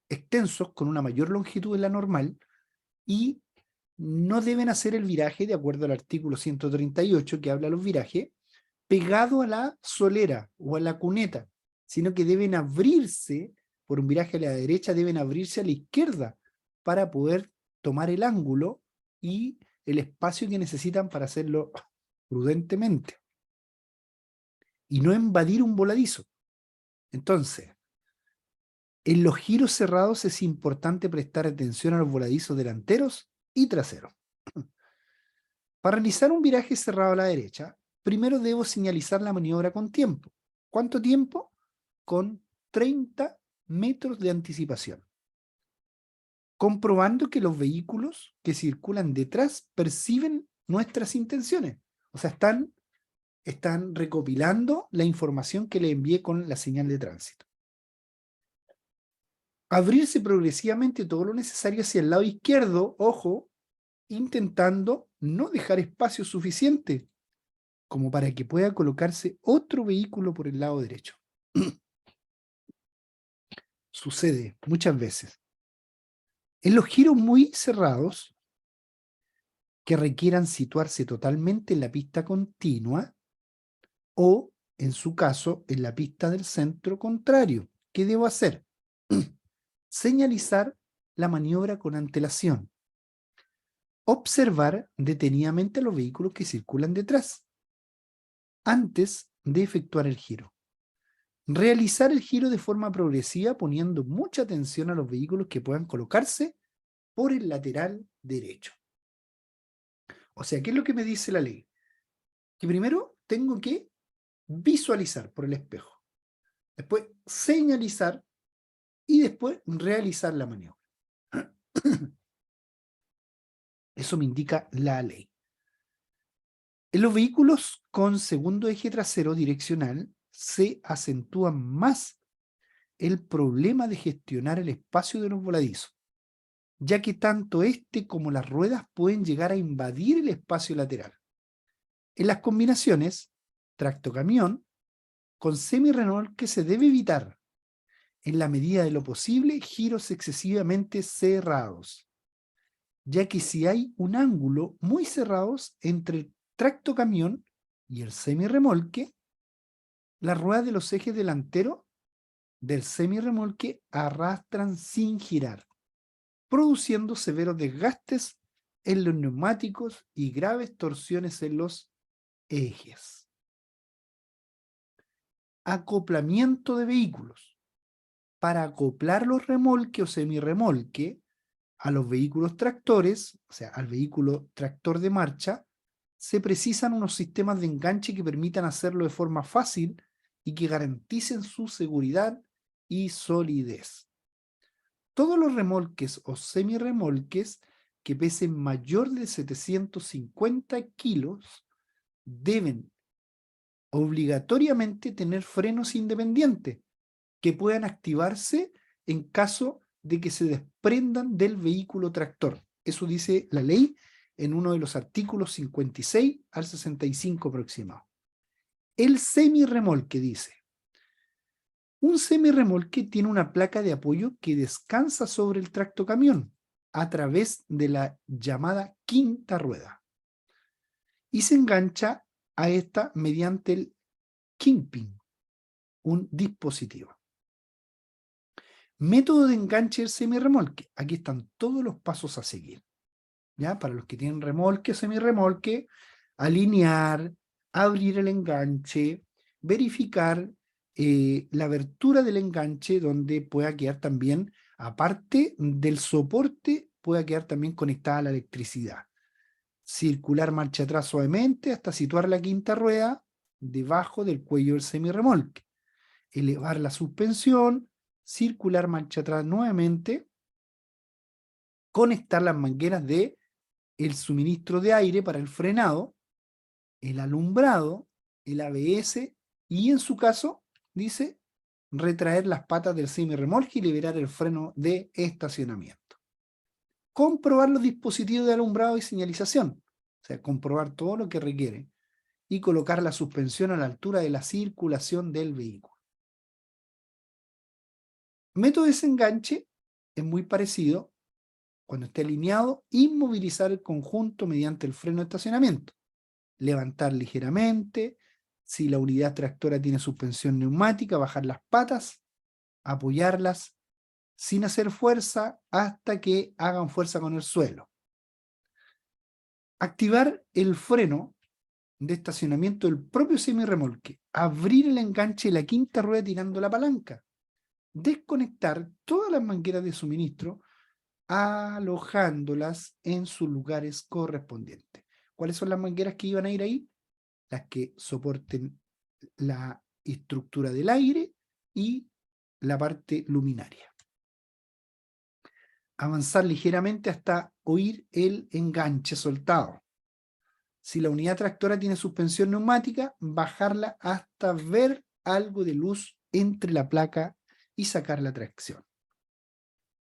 extensos con una mayor longitud de la normal y no deben hacer el viraje de acuerdo al artículo 138 que habla de los virajes pegado a la solera o a la cuneta, sino que deben abrirse, por un viraje a la derecha, deben abrirse a la izquierda para poder tomar el ángulo y el espacio que necesitan para hacerlo prudentemente y no invadir un voladizo. Entonces, en los giros cerrados es importante prestar atención a los voladizos delanteros y traseros. Para realizar un viraje cerrado a la derecha, primero debo señalizar la maniobra con tiempo. ¿Cuánto tiempo? Con 30 metros de anticipación. Comprobando que los vehículos que circulan detrás perciben nuestras intenciones. O sea, están recopilando la información que le envié con la señal de tránsito. Abrirse progresivamente todo lo necesario hacia el lado izquierdo, ojo, intentando no dejar espacio suficiente como para que pueda colocarse otro vehículo por el lado derecho. Sucede muchas veces. En los giros muy cerrados, que requieran situarse totalmente en la pista continua o, en su caso, en la pista del centro contrario, ¿qué debo hacer? Señalizar la maniobra con antelación. Observar detenidamente a los vehículos que circulan detrás antes de efectuar el giro. Realizar el giro de forma progresiva poniendo mucha atención a los vehículos que puedan colocarse por el lateral derecho. O sea, ¿qué es lo que me dice la ley? Que primero tengo que visualizar por el espejo, después señalizar y después realizar la maniobra. Eso me indica la ley. En los vehículos con segundo eje trasero direccional se acentúa más el problema de gestionar el espacio de los voladizos, ya que tanto este como las ruedas pueden llegar a invadir el espacio lateral. En las combinaciones tracto-camión con semirremolque se debe evitar, en la medida de lo posible, giros excesivamente cerrados, ya que si hay un ángulo muy cerrado entre el tracto-camión y el semirremolque, las ruedas de los ejes delanteros del semirremolque arrastran sin girar, produciendo severos desgastes en los neumáticos y graves torsiones en los ejes. Acoplamiento de vehículos. Para acoplar los remolques o semirremolque a los vehículos tractores, o sea, al vehículo tractor de marcha, se precisan unos sistemas de enganche que permitan hacerlo de forma fácil y que garanticen su seguridad y solidez. Todos los remolques o semirremolques que pesen mayor de 750 kilos deben obligatoriamente tener frenos independientes que puedan activarse en caso de que se desprendan del vehículo tractor. Eso dice la ley en uno de los artículos 56 al 65 aproximado. El semirremolque dice: un semirremolque tiene una placa de apoyo que descansa sobre el tractocamión a través de la llamada quinta rueda y se engancha a esta mediante el kingpin, un dispositivo. Método de enganche del semirremolque. Aquí están todos los pasos a seguir. ¿Ya? Para los que tienen remolque, semirremolque, alinear, abrir el enganche, verificar la abertura del enganche donde pueda quedar también, aparte del soporte, pueda quedar también conectada a la electricidad. Circular marcha atrás suavemente hasta situar la quinta rueda debajo del cuello del semirremolque. Elevar la suspensión, circular marcha atrás nuevamente, conectar las mangueras de el suministro de aire para el frenado, el alumbrado, el ABS y en su caso, dice, retraer las patas del semirremolque y liberar el freno de estacionamiento. Comprobar los dispositivos de alumbrado y señalización, o sea, comprobar todo lo que requiere y colocar la suspensión a la altura de la circulación del vehículo. Método de desenganche es muy parecido. Cuando esté alineado, inmovilizar el conjunto mediante el freno de estacionamiento. Levantar ligeramente. Si la unidad tractora tiene suspensión neumática, bajar las patas, apoyarlas sin hacer fuerza hasta que hagan fuerza con el suelo. Activar el freno de estacionamiento del propio semirremolque. Abrir el enganche de la quinta rueda tirando la palanca. Desconectar todas las mangueras de suministro alojándolas en sus lugares correspondientes. ¿Cuáles son las mangueras que iban a ir ahí? Las que soporten la estructura del aire y la parte luminaria. Avanzar ligeramente hasta oír el enganche soltado. Si la unidad tractora tiene suspensión neumática, bajarla hasta ver algo de luz entre la placa y sacar la tracción.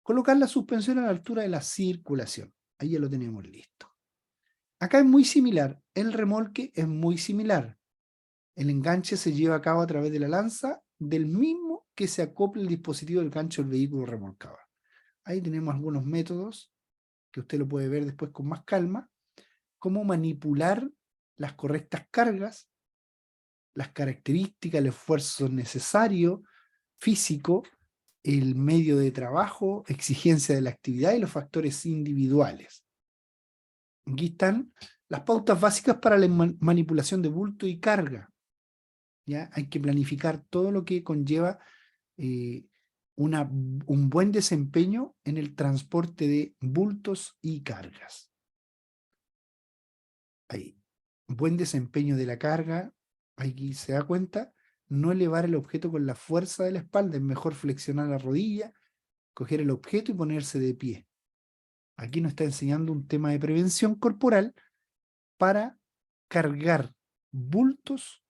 Colocar la suspensión a la altura de la circulación. Ahí ya lo tenemos listo. Acá es muy similar. El remolque es muy similar. El enganche se lleva a cabo a través de la lanza del mismo que se acopla el dispositivo del gancho del vehículo remolcado. Ahí tenemos algunos métodos que usted lo puede ver después con más calma. Cómo manipular las correctas cargas, las características, el esfuerzo necesario, físico, el medio de trabajo, exigencia de la actividad y los factores individuales. Aquí están las pautas básicas para la manipulación de bulto y carga. ¿Ya? Hay que planificar todo lo que conlleva un buen desempeño en el transporte de bultos y cargas. Ahí. Buen desempeño de la carga, aquí se da cuenta. No elevar el objeto con la fuerza de la espalda, es mejor flexionar la rodilla, coger el objeto y ponerse de pie. Aquí nos está enseñando un tema de prevención corporal para cargar bultos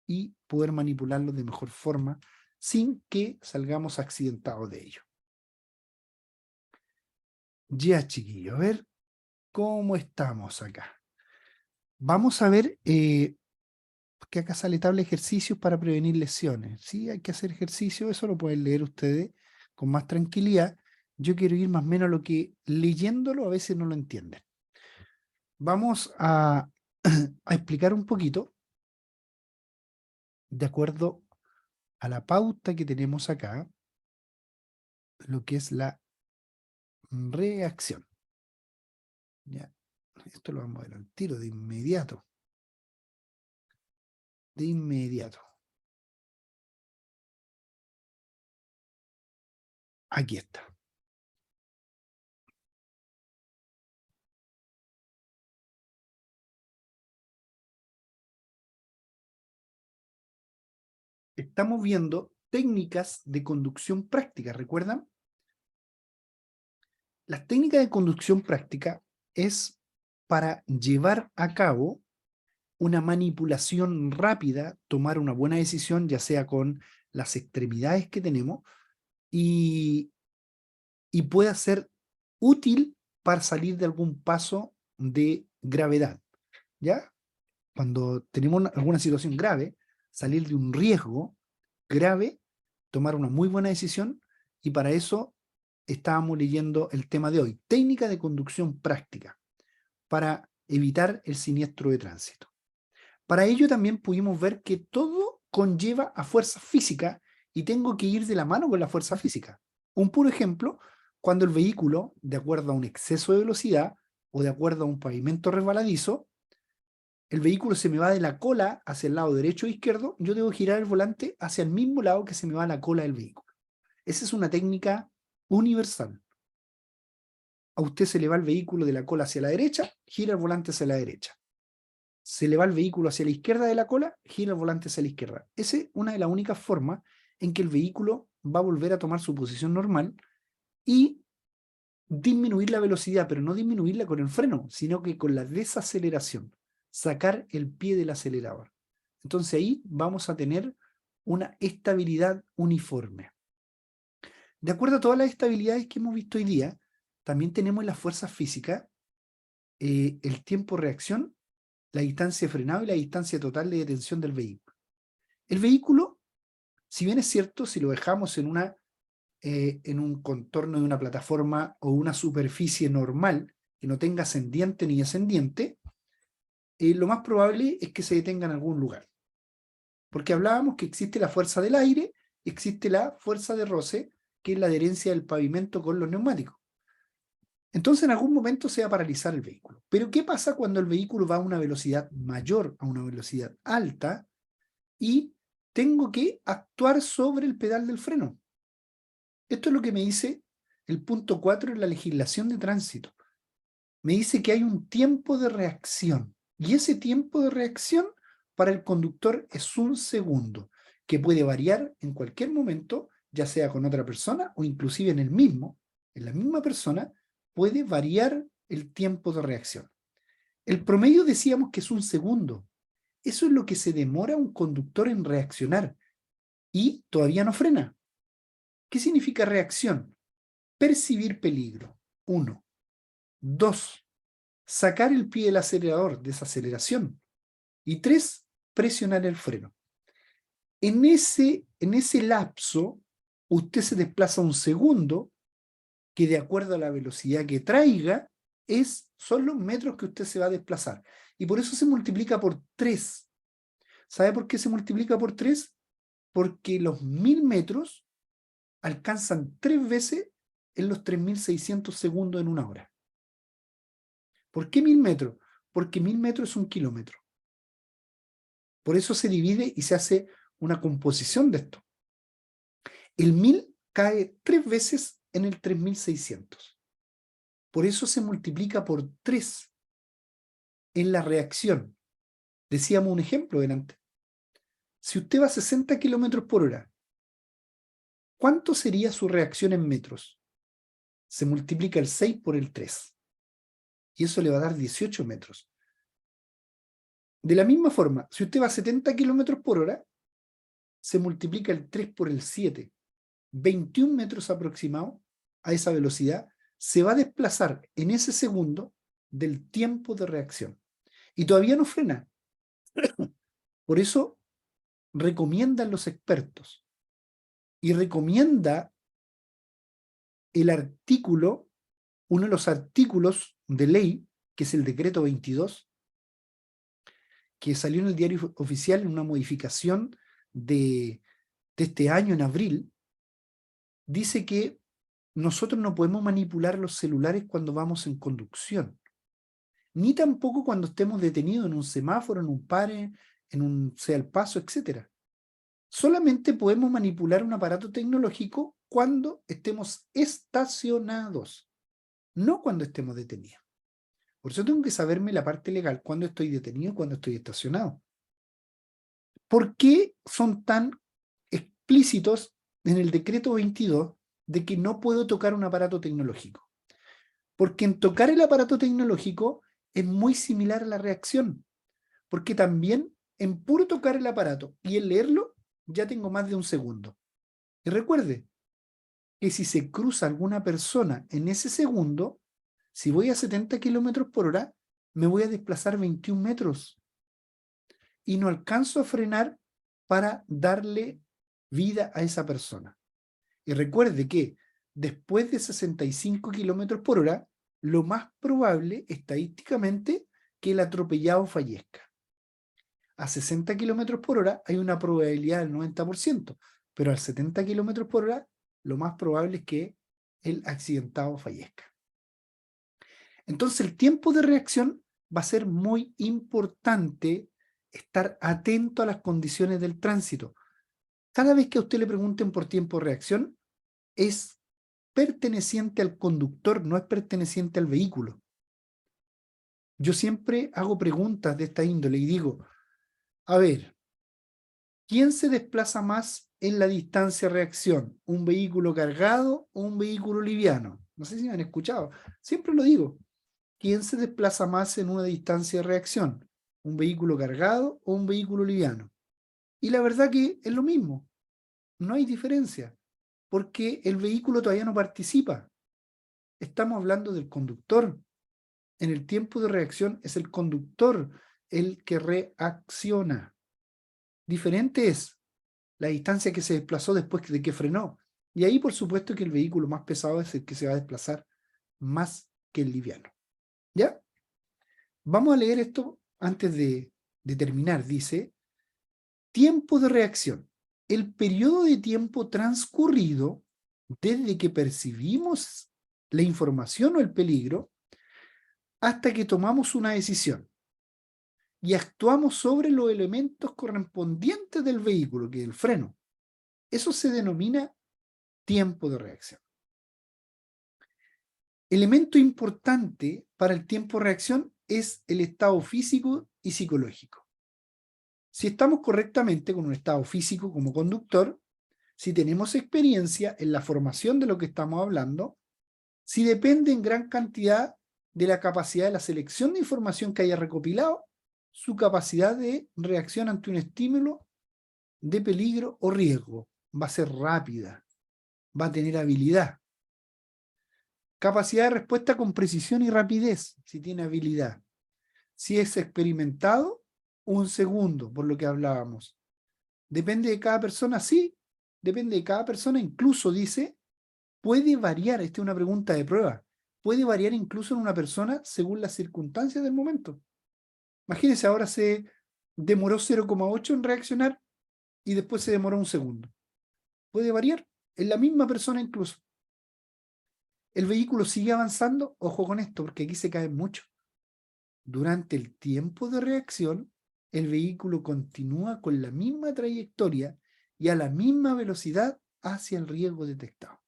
y poder manipularlos de mejor forma sin que salgamos accidentados de ello. Ya, chiquillos, a ver cómo estamos acá. Vamos a ver que acá sale tabla de ejercicios para prevenir lesiones. Sí, hay que hacer ejercicio, eso lo pueden leer ustedes con más tranquilidad. Yo quiero ir más o menos a lo que leyéndolo a veces no lo entienden. Vamos a explicar un poquito de acuerdo a la pauta que tenemos acá, lo que es la reacción. ¿Ya? Esto lo vamos a ver al tiro de inmediato. De inmediato. Aquí está. Estamos viendo técnicas de conducción práctica, ¿recuerdan? Las técnicas de conducción práctica es para llevar a cabo una manipulación rápida, tomar una buena decisión, ya sea con las extremidades que tenemos, y pueda ser útil para salir de algún paso de gravedad. ¿Ya? Cuando tenemos alguna situación grave, salir de un riesgo grave, tomar una muy buena decisión, y para eso estábamos leyendo el tema de hoy, técnica de conducción práctica, para evitar el siniestro de tránsito. Para ello también pudimos ver que todo conlleva a fuerza física y tengo que ir de la mano con la fuerza física. Un puro ejemplo, cuando el vehículo, de acuerdo a un exceso de velocidad o de acuerdo a un pavimento resbaladizo, el vehículo se me va de la cola hacia el lado derecho o izquierdo, yo debo girar el volante hacia el mismo lado que se me va la cola del vehículo. Esa es una técnica universal. A usted se le va el vehículo de la cola hacia la derecha, gira el volante hacia la derecha. se le va el vehículo hacia la izquierda de la cola, gira el volante hacia la izquierda. Esa es una de las únicas formas en que el vehículo va a volver a tomar su posición normal y disminuir la velocidad, pero no disminuirla con el freno, sino que con la desaceleración, sacar el pie del acelerador. Entonces ahí vamos a tener una estabilidad uniforme. De acuerdo a todas las estabilidades que hemos visto hoy día, también tenemos las fuerzas físicas, el tiempo-reacción, la distancia de frenado y la distancia total de detención del vehículo. El vehículo, si bien es cierto, si lo dejamos en un contorno de una plataforma o una superficie normal que no tenga ascendiente ni descendiente, lo más probable es que se detenga en algún lugar. Porque hablábamos que existe la fuerza del aire, existe la fuerza de roce, que es la adherencia del pavimento con los neumáticos. Entonces en algún momento se va a paralizar el vehículo. Pero ¿qué pasa cuando el vehículo va a una velocidad mayor, a una velocidad alta, y tengo que actuar sobre el pedal del freno? Esto es lo que me dice el punto 4 en la legislación de tránsito. Me dice que hay un tiempo de reacción, y ese tiempo de reacción para el conductor es 1 segundo, que puede variar en cualquier momento, ya sea con otra persona o inclusive en la misma persona, puede variar el tiempo de reacción. El promedio decíamos que es 1 segundo. Eso es lo que se demora un conductor en reaccionar y todavía no frena. ¿Qué significa reacción? Percibir peligro, 1. 2. Sacar el pie del acelerador, desaceleración. Y 3. Presionar el freno. En ese lapso, usted se desplaza 1 segundo, que de acuerdo a la velocidad que traiga, son los metros que usted se va a desplazar. Y por eso se multiplica por 3. ¿Sabe por qué se multiplica por 3? Porque los 1000 metros alcanzan 3 veces en los 3600 segundos en 1 hora. ¿Por qué 1000 metros? Porque 1000 metros es 1 kilómetro. Por eso se divide y se hace una composición de esto. El 1000 cae 3 veces en el 3600. Por eso se multiplica por 3 en la reacción. Decíamos un ejemplo delante. Si usted va a 60 kilómetros por hora, ¿cuánto sería su reacción en metros? Se multiplica el 6 por el 3. Y eso le va a dar 18 metros. De la misma forma, si usted va a 70 kilómetros por hora, se multiplica el 3 por el 7. 21 metros aproximados a esa velocidad se va a desplazar en ese segundo del tiempo de reacción. Y todavía no frena. Por eso recomiendan los expertos y recomienda el artículo, uno de los artículos de ley, que es el decreto 22, que salió en el diario oficial en una modificación de este año en abril, dice que nosotros no podemos manipular los celulares cuando vamos en conducción, ni tampoco cuando estemos detenidos en un semáforo, en un pare, en un sea el paso, etc. Solamente podemos manipular un aparato tecnológico cuando estemos estacionados, no cuando estemos detenidos. Por eso tengo que saberme la parte legal, cuando estoy detenido y cuando estoy estacionado. ¿Por qué son tan explícitos en el decreto 22 de que no puedo tocar un aparato tecnológico? Porque en tocar el aparato tecnológico es muy similar a la reacción, porque también en puro tocar el aparato y en leerlo ya tengo más de 1 segundo. Y recuerde que si se cruza alguna persona en ese segundo, si voy a 70 kilómetros por hora, me voy a desplazar 21 metros y no alcanzo a frenar para darle vida a esa persona. Y recuerde que después de 65 kilómetros por hora, lo más probable estadísticamente que el atropellado fallezca. A 60 kilómetros por hora hay una probabilidad del 90%, pero al 70 kilómetros por hora lo más probable es que el accidentado fallezca. Entonces el tiempo de reacción va a ser muy importante estar atento a las condiciones del tránsito. Cada vez que a usted le pregunten por tiempo de reacción, es perteneciente al conductor, no es perteneciente al vehículo. yo siempre hago preguntas de esta índole y digo, a ver, ¿quién se desplaza más en la distancia-reacción? ¿Un vehículo cargado o un vehículo liviano? No sé si me han escuchado. Siempre lo digo. ¿Quién se desplaza más en una distancia-reacción? ¿Un vehículo cargado o un vehículo liviano? Y la verdad que es lo mismo. No hay diferencia, porque el vehículo todavía no participa. Estamos hablando del conductor. En el tiempo de reacción es el conductor el que reacciona. Diferente es la distancia que se desplazó después de que frenó. Y ahí, por supuesto, que el vehículo más pesado es el que se va a desplazar más que el liviano. ¿Ya? Vamos a leer esto antes de terminar. Dice, tiempo de reacción. El periodo de tiempo transcurrido desde que percibimos la información o el peligro hasta que tomamos una decisión y actuamos sobre los elementos correspondientes del vehículo, que es el freno. Eso se denomina tiempo de reacción. Elemento importante para el tiempo de reacción es el estado físico y psicológico. Si estamos correctamente con un estado físico como conductor, si tenemos experiencia en la formación de lo que estamos hablando, si depende en gran cantidad de la capacidad de la selección de información que haya recopilado, su capacidad de reacción ante un estímulo de peligro o riesgo. Va a ser rápida, va a tener habilidad. Capacidad de respuesta con precisión y rapidez, si tiene habilidad. Si es experimentado, 1 segundo, por lo que hablábamos. Depende de cada persona, sí, depende de cada persona, incluso dice, puede variar, esta es una pregunta de prueba, puede variar incluso en una persona según las circunstancias del momento. Imagínense, ahora se demoró 0,8 en reaccionar y después se demoró 1 segundo. Puede variar en la misma persona incluso. El vehículo sigue avanzando, ojo con esto, porque aquí se cae mucho. Durante el tiempo de reacción, el vehículo continúa con la misma trayectoria y a la misma velocidad hacia el riesgo detectado.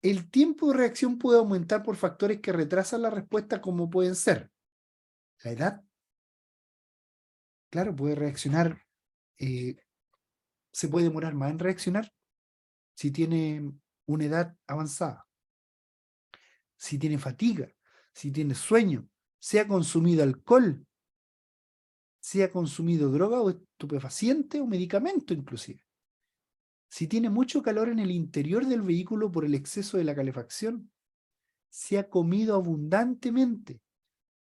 El tiempo de reacción puede aumentar por factores que retrasan la respuesta, como pueden ser la edad. Claro, puede reaccionar, se puede demorar más en reaccionar si tiene una edad avanzada, si tiene fatiga, si tiene sueño, si ha consumido alcohol, si ha consumido droga o estupefaciente o medicamento inclusive. Si tiene mucho calor en el interior del vehículo por el exceso de la calefacción, si ha comido abundantemente,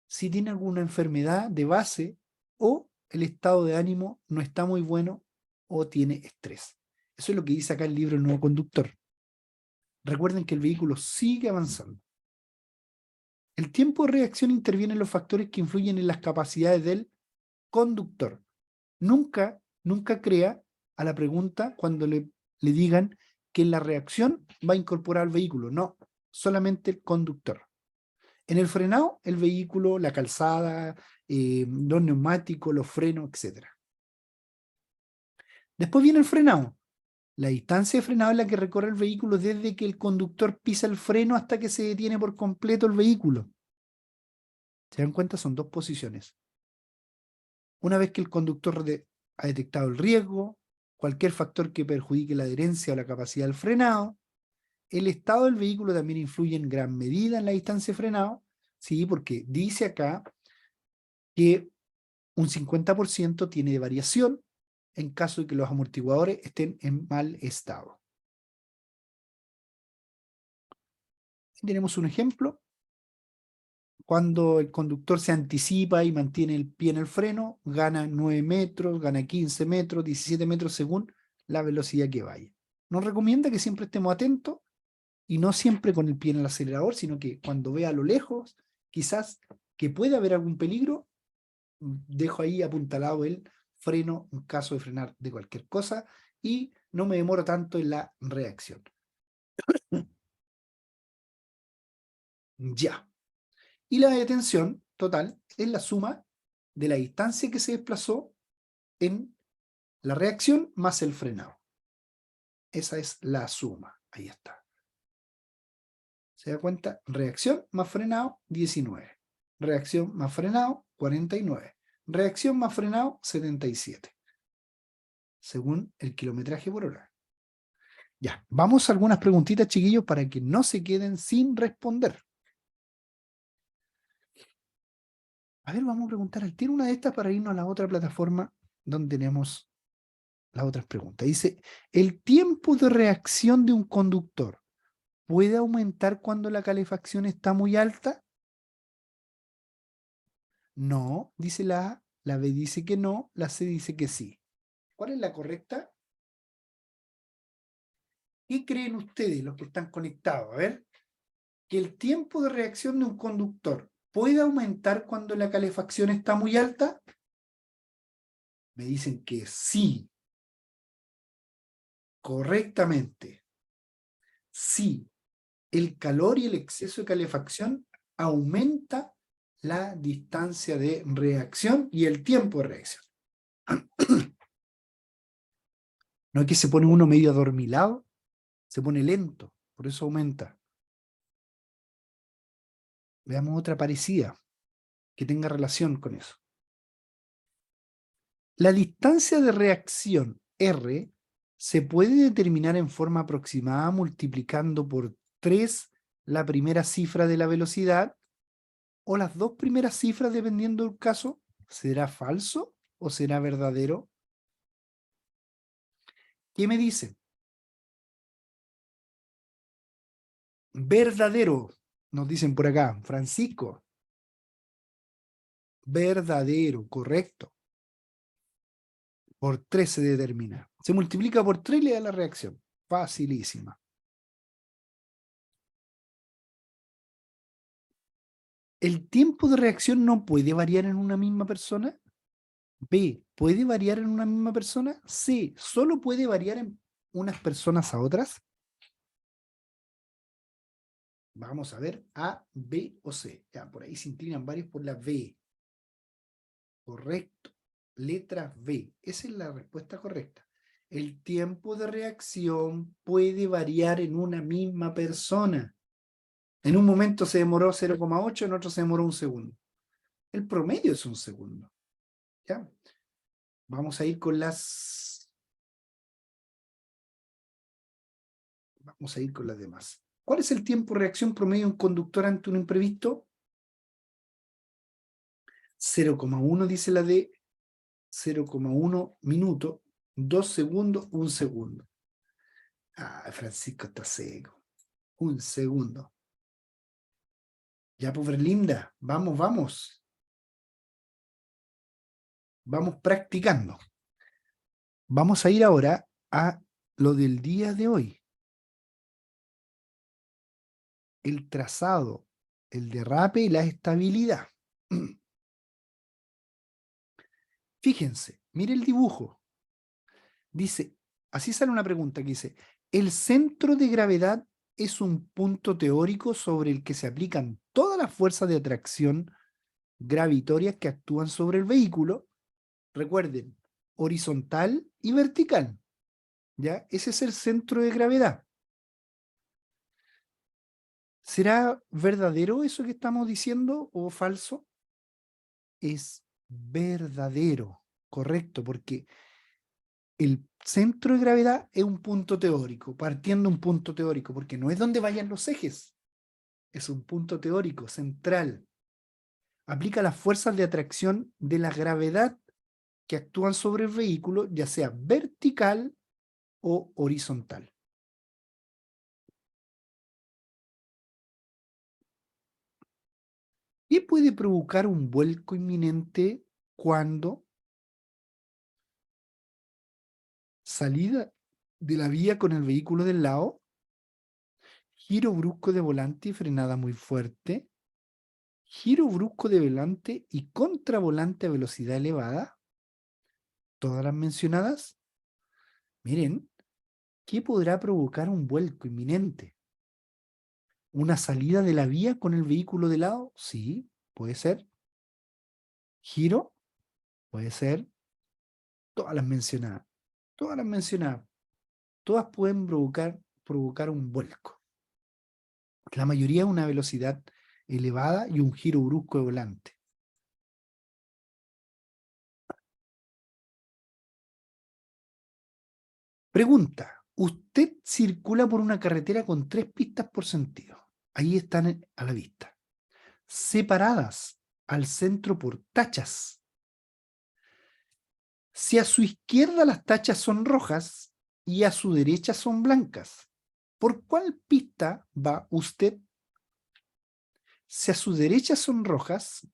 si tiene alguna enfermedad de base o el estado de ánimo no está muy bueno o tiene estrés. Eso es lo que dice acá el libro El Nuevo Conductor. Recuerden que el vehículo sigue avanzando. El tiempo de reacción interviene en los factores que influyen en las capacidades del conductor. Nunca crea a la pregunta cuando le digan que la reacción va a incorporar al vehículo. No, solamente el conductor. En el frenado, el vehículo, la calzada, los neumáticos, los frenos, etc. Después viene el frenado. La distancia de frenado es la que recorre el vehículo desde que el conductor pisa el freno hasta que se detiene por completo el vehículo. ¿Se dan cuenta? Son 2 posiciones. Una vez que el conductor ha detectado el riesgo, cualquier factor que perjudique la adherencia o la capacidad del frenado, el estado del vehículo también influye en gran medida en la distancia de frenado, ¿sí? Porque dice acá que un 50% tiene de variación en caso de que los amortiguadores estén en mal estado. Tenemos un ejemplo. Cuando el conductor se anticipa y mantiene el pie en el freno, gana 9 metros, gana 15 metros, 17 metros según la velocidad que vaya. Nos recomienda que siempre estemos atentos y no siempre con el pie en el acelerador, sino que cuando vea a lo lejos, quizás que pueda haber algún peligro, dejo ahí apuntalado el freno en caso de frenar de cualquier cosa y no me demoro tanto en la reacción. Ya. Y la detención total es la suma de la distancia que se desplazó en la reacción más el frenado. Esa es la suma. Ahí está. ¿Se da cuenta? Reacción más frenado, 19. reacción más frenado, 49. Reacción más frenado, 77. Según el kilometraje por hora. Ya, vamos a algunas preguntitas, chiquillos, para que no se queden sin responder. A ver, vamos a preguntar al tiro una de estas para irnos a la otra plataforma donde tenemos las otras preguntas. Dice, ¿el tiempo de reacción de un conductor puede aumentar cuando la calefacción está muy alta? No, dice la A, la B dice que no, la C dice que sí. ¿Cuál es la correcta? ¿Qué creen ustedes, los que están conectados? A ver, que el tiempo de reacción de un conductor puede aumentar cuando la calefacción está muy alta. Me dicen que sí. Correctamente. Sí, el calor y el exceso de calefacción aumenta la distancia de reacción y el tiempo de reacción. No es que se pone uno medio adormilado, se pone lento, por eso aumenta. Veamos otra parecida que tenga relación con eso. La distancia de reacción R se puede determinar en forma aproximada multiplicando por 3 la primera cifra de la velocidad o las dos primeras cifras dependiendo del caso. ¿Será falso o será verdadero? ¿Qué me dicen? Verdadero, nos dicen por acá, Francisco. Verdadero, correcto. Por 3 se determina. Se multiplica por 3 y le da la reacción. Facilísima. ¿El tiempo de reacción no puede variar en una misma persona? B, ¿puede variar en una misma persona? C, ¿solo puede variar en unas personas a otras? Vamos a ver A, B o C. Ya, por ahí se inclinan varios por la B. Correcto. Letra B. Esa es la respuesta correcta. El tiempo de reacción puede variar en una misma persona. En un momento se demoró 0,8, en otro se demoró 1 segundo. El promedio es 1 segundo. ¿Ya? Vamos a ir con las... Vamos a ir con las demás. ¿Cuál es el tiempo de reacción promedio de un conductor ante un imprevisto? 0,1 dice la D, 0,1 minuto, 2 segundos, 1 segundo. Ah, Francisco está seco. 1 segundo. Ya, pues, Linda, vamos, vamos. Vamos practicando. Vamos a ir ahora a lo del día de hoy. El trazado, el derrape y la estabilidad. Fíjense, mire el dibujo. Dice, así sale una pregunta que dice, ¿el centro de gravedad es un punto teórico sobre el que se aplican todas las fuerzas de atracción gravitorias que actúan sobre el vehículo? Recuerden, horizontal y vertical. ¿Ya? Ese es el centro de gravedad. ¿Será verdadero eso que estamos diciendo o falso? Es verdadero, correcto, porque el centro de gravedad es un punto teórico, partiendo un punto teórico, porque no es donde vayan los ejes, es un punto teórico, central. Aplica las fuerzas de atracción de la gravedad que actúan sobre el vehículo, ya sea vertical o horizontal. ¿Qué puede provocar un vuelco inminente cuando salida de la vía con el vehículo del lado, giro brusco de volante y frenada muy fuerte, giro brusco de volante y contravolante a velocidad elevada? Todas las mencionadas. Miren, ¿qué podrá provocar un vuelco inminente? ¿Una salida de la vía con el vehículo de lado? Sí, puede ser. ¿Giro? Puede ser. Todas las mencionadas. Todas las mencionadas. Todas pueden provocar un vuelco. La mayoría a una velocidad elevada y un giro brusco de volante. Pregunta, usted circula por una carretera con 3 pistas por sentido. Ahí están a la vista. Separadas al centro por tachas. Si a su izquierda las tachas son rojas y a su derecha son blancas, ¿por cuál pista va usted? Si a su derecha son rojas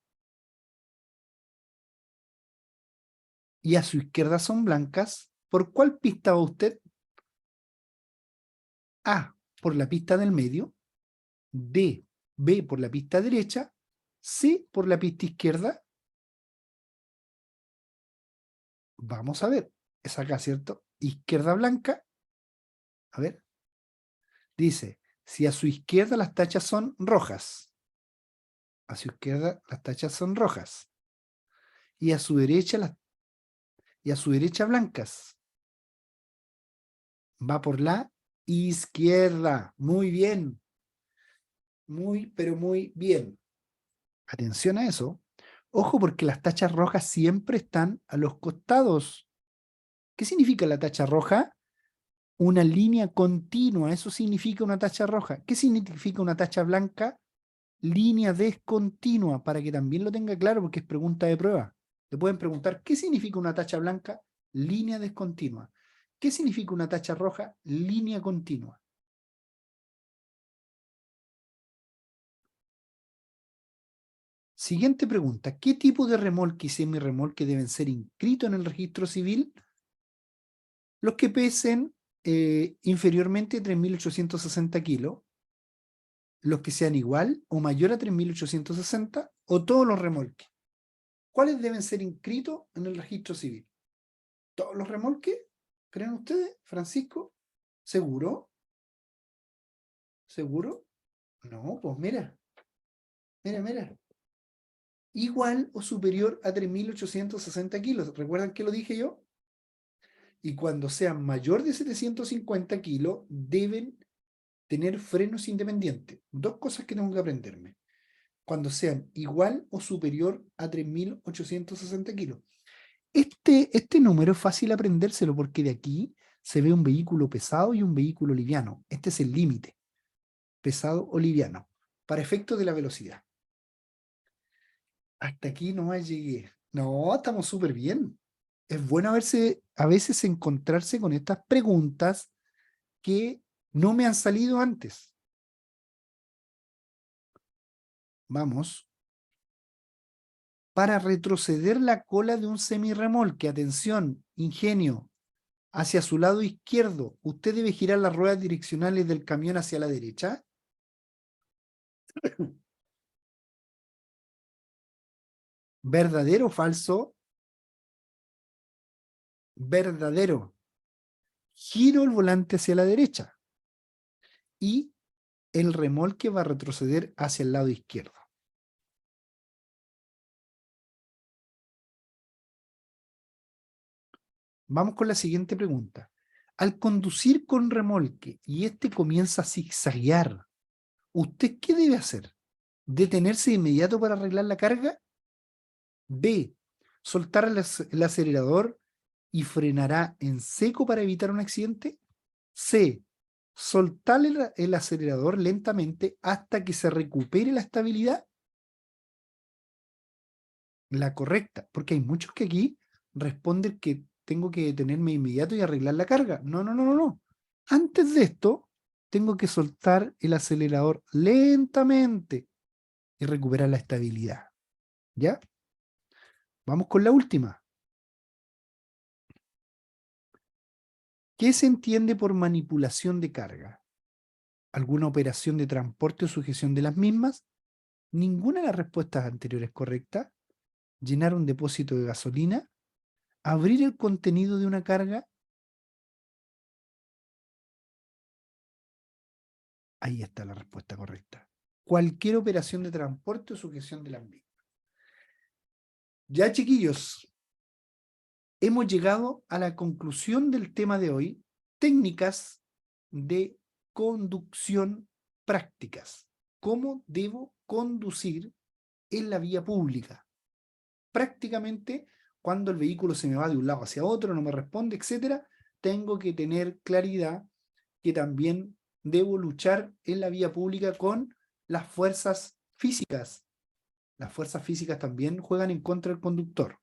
y a su izquierda son blancas, ¿por cuál pista va usted? A, por la pista del medio, B, por la pista derecha, C, por la pista izquierda. Vamos a ver, es acá, ¿cierto? Izquierda blanca. A ver. Dice, si a su izquierda las tachas son rojas, a su izquierda las tachas son rojas, y a su derecha blancas, va por la izquierda. Muy bien. Muy, pero muy bien. Atención a eso. Ojo, porque las tachas rojas siempre están a los costados. ¿Qué significa la tacha roja? Una línea continua, eso significa una tacha roja. ¿Qué significa una tacha blanca? Línea descontinua, para que también lo tenga claro, porque es pregunta de prueba. Le pueden preguntar, ¿qué significa una tacha blanca? Línea descontinua. ¿Qué significa una tacha roja? Línea continua. Siguiente pregunta. ¿Qué tipo de remolque y semirremolque deben ser inscritos en el registro civil? Los que pesen inferiormente a 3.860 kilos, los que sean igual o mayor a 3.860 o todos los remolques. ¿Cuáles deben ser inscritos en el registro civil? ¿Todos los remolques? ¿Creen ustedes, Francisco? ¿Seguro? ¿Seguro? No, pues mira. Mira. Igual o superior a 3.860 kilos. ¿Recuerdan que lo dije yo? Y cuando sean mayor de 750 kilos, deben tener frenos independientes. 2 cosas que tengo que aprenderme. Cuando sean igual o superior a 3.860 kilos. Este número es fácil aprendérselo porque de aquí se ve un vehículo pesado y un vehículo liviano. Este es el límite. Pesado o liviano. Para efectos de la velocidad. Hasta aquí nomás llegué. No, estamos súper bien. Es bueno a veces encontrarse con estas preguntas que no me han salido antes. Vamos. Para retroceder la cola de un semirremolque, atención, ingenio, hacia su lado izquierdo, ¿usted debe girar las ruedas direccionales del camión hacia la derecha? ¿Verdadero o falso? Verdadero. Giro el volante hacia la derecha y el remolque va a retroceder hacia el lado izquierdo. Vamos con la siguiente pregunta. Al conducir con remolque y este comienza a zigzaguear, ¿usted qué debe hacer? ¿Detenerse de inmediato para arreglar la carga? B. ¿Soltar el acelerador y frenará en seco para evitar un accidente? C. Soltar el acelerador lentamente hasta que se recupere la estabilidad. La correcta, porque hay muchos que aquí responden que tengo que detenerme de inmediato y arreglar la carga. No. Antes de esto, tengo que soltar el acelerador lentamente y recuperar la estabilidad. ¿Ya? Vamos con la última. ¿Qué se entiende por manipulación de carga? ¿Alguna operación de transporte o sujeción de las mismas? Ninguna de las respuestas anteriores es correcta. ¿Llenar un depósito de gasolina? ¿Abrir el contenido de una carga? Ahí está la respuesta correcta. Cualquier operación de transporte o sujeción de las mismas. Ya, chiquillos, hemos llegado a la conclusión del tema de hoy, técnicas de conducción prácticas. cómo debo conducir en la vía pública. Prácticamente, cuando el vehículo se me va de un lado hacia otro, no me responde, etcétera, tengo que tener claridad que también debo luchar en la vía pública con las fuerzas físicas. Las fuerzas físicas también juegan en contra del conductor.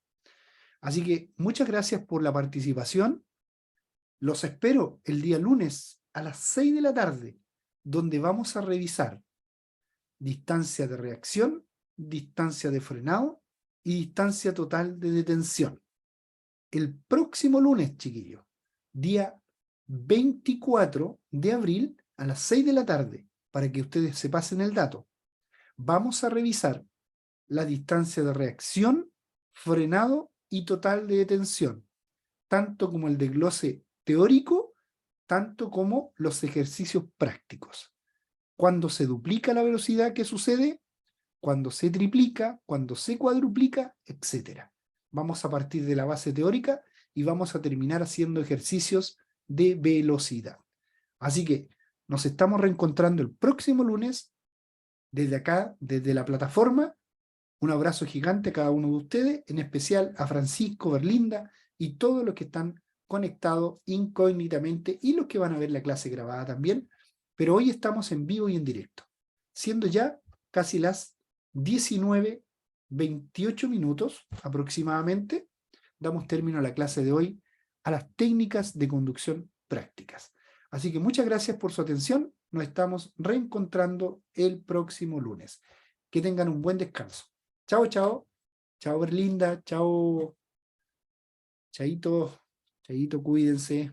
Así que muchas gracias por la participación. Los espero el día lunes a las 6 de la tarde, donde vamos a revisar distancia de reacción, distancia de frenado y distancia total de detención. El próximo lunes, chiquillos, día 24 de abril a las 6 de la tarde, para que ustedes se pasen el dato, vamos a revisar la distancia de reacción, frenado y total de detención, tanto como el desglose teórico, tanto como los ejercicios prácticos. Cuando se duplica la velocidad, ¿qué sucede? Cuando se triplica, cuando se cuadruplica, etc. Vamos a partir de la base teórica y vamos a terminar haciendo ejercicios de velocidad. Así que nos estamos reencontrando el próximo lunes desde acá, desde la plataforma. Un abrazo gigante a cada uno de ustedes, en especial a Francisco, Berlinda y todos los que están conectados incógnitamente y los que van a ver la clase grabada también. Pero hoy estamos en vivo y en directo, siendo ya casi las 19:28 minutos aproximadamente. Damos término a la clase de hoy, a las técnicas de conducción prácticas. Así que muchas gracias por su atención. Nos estamos reencontrando el próximo lunes. Que tengan un buen descanso. Chao, chao. Chao, Berlinda. Chao. Chaito. Chaito, cuídense.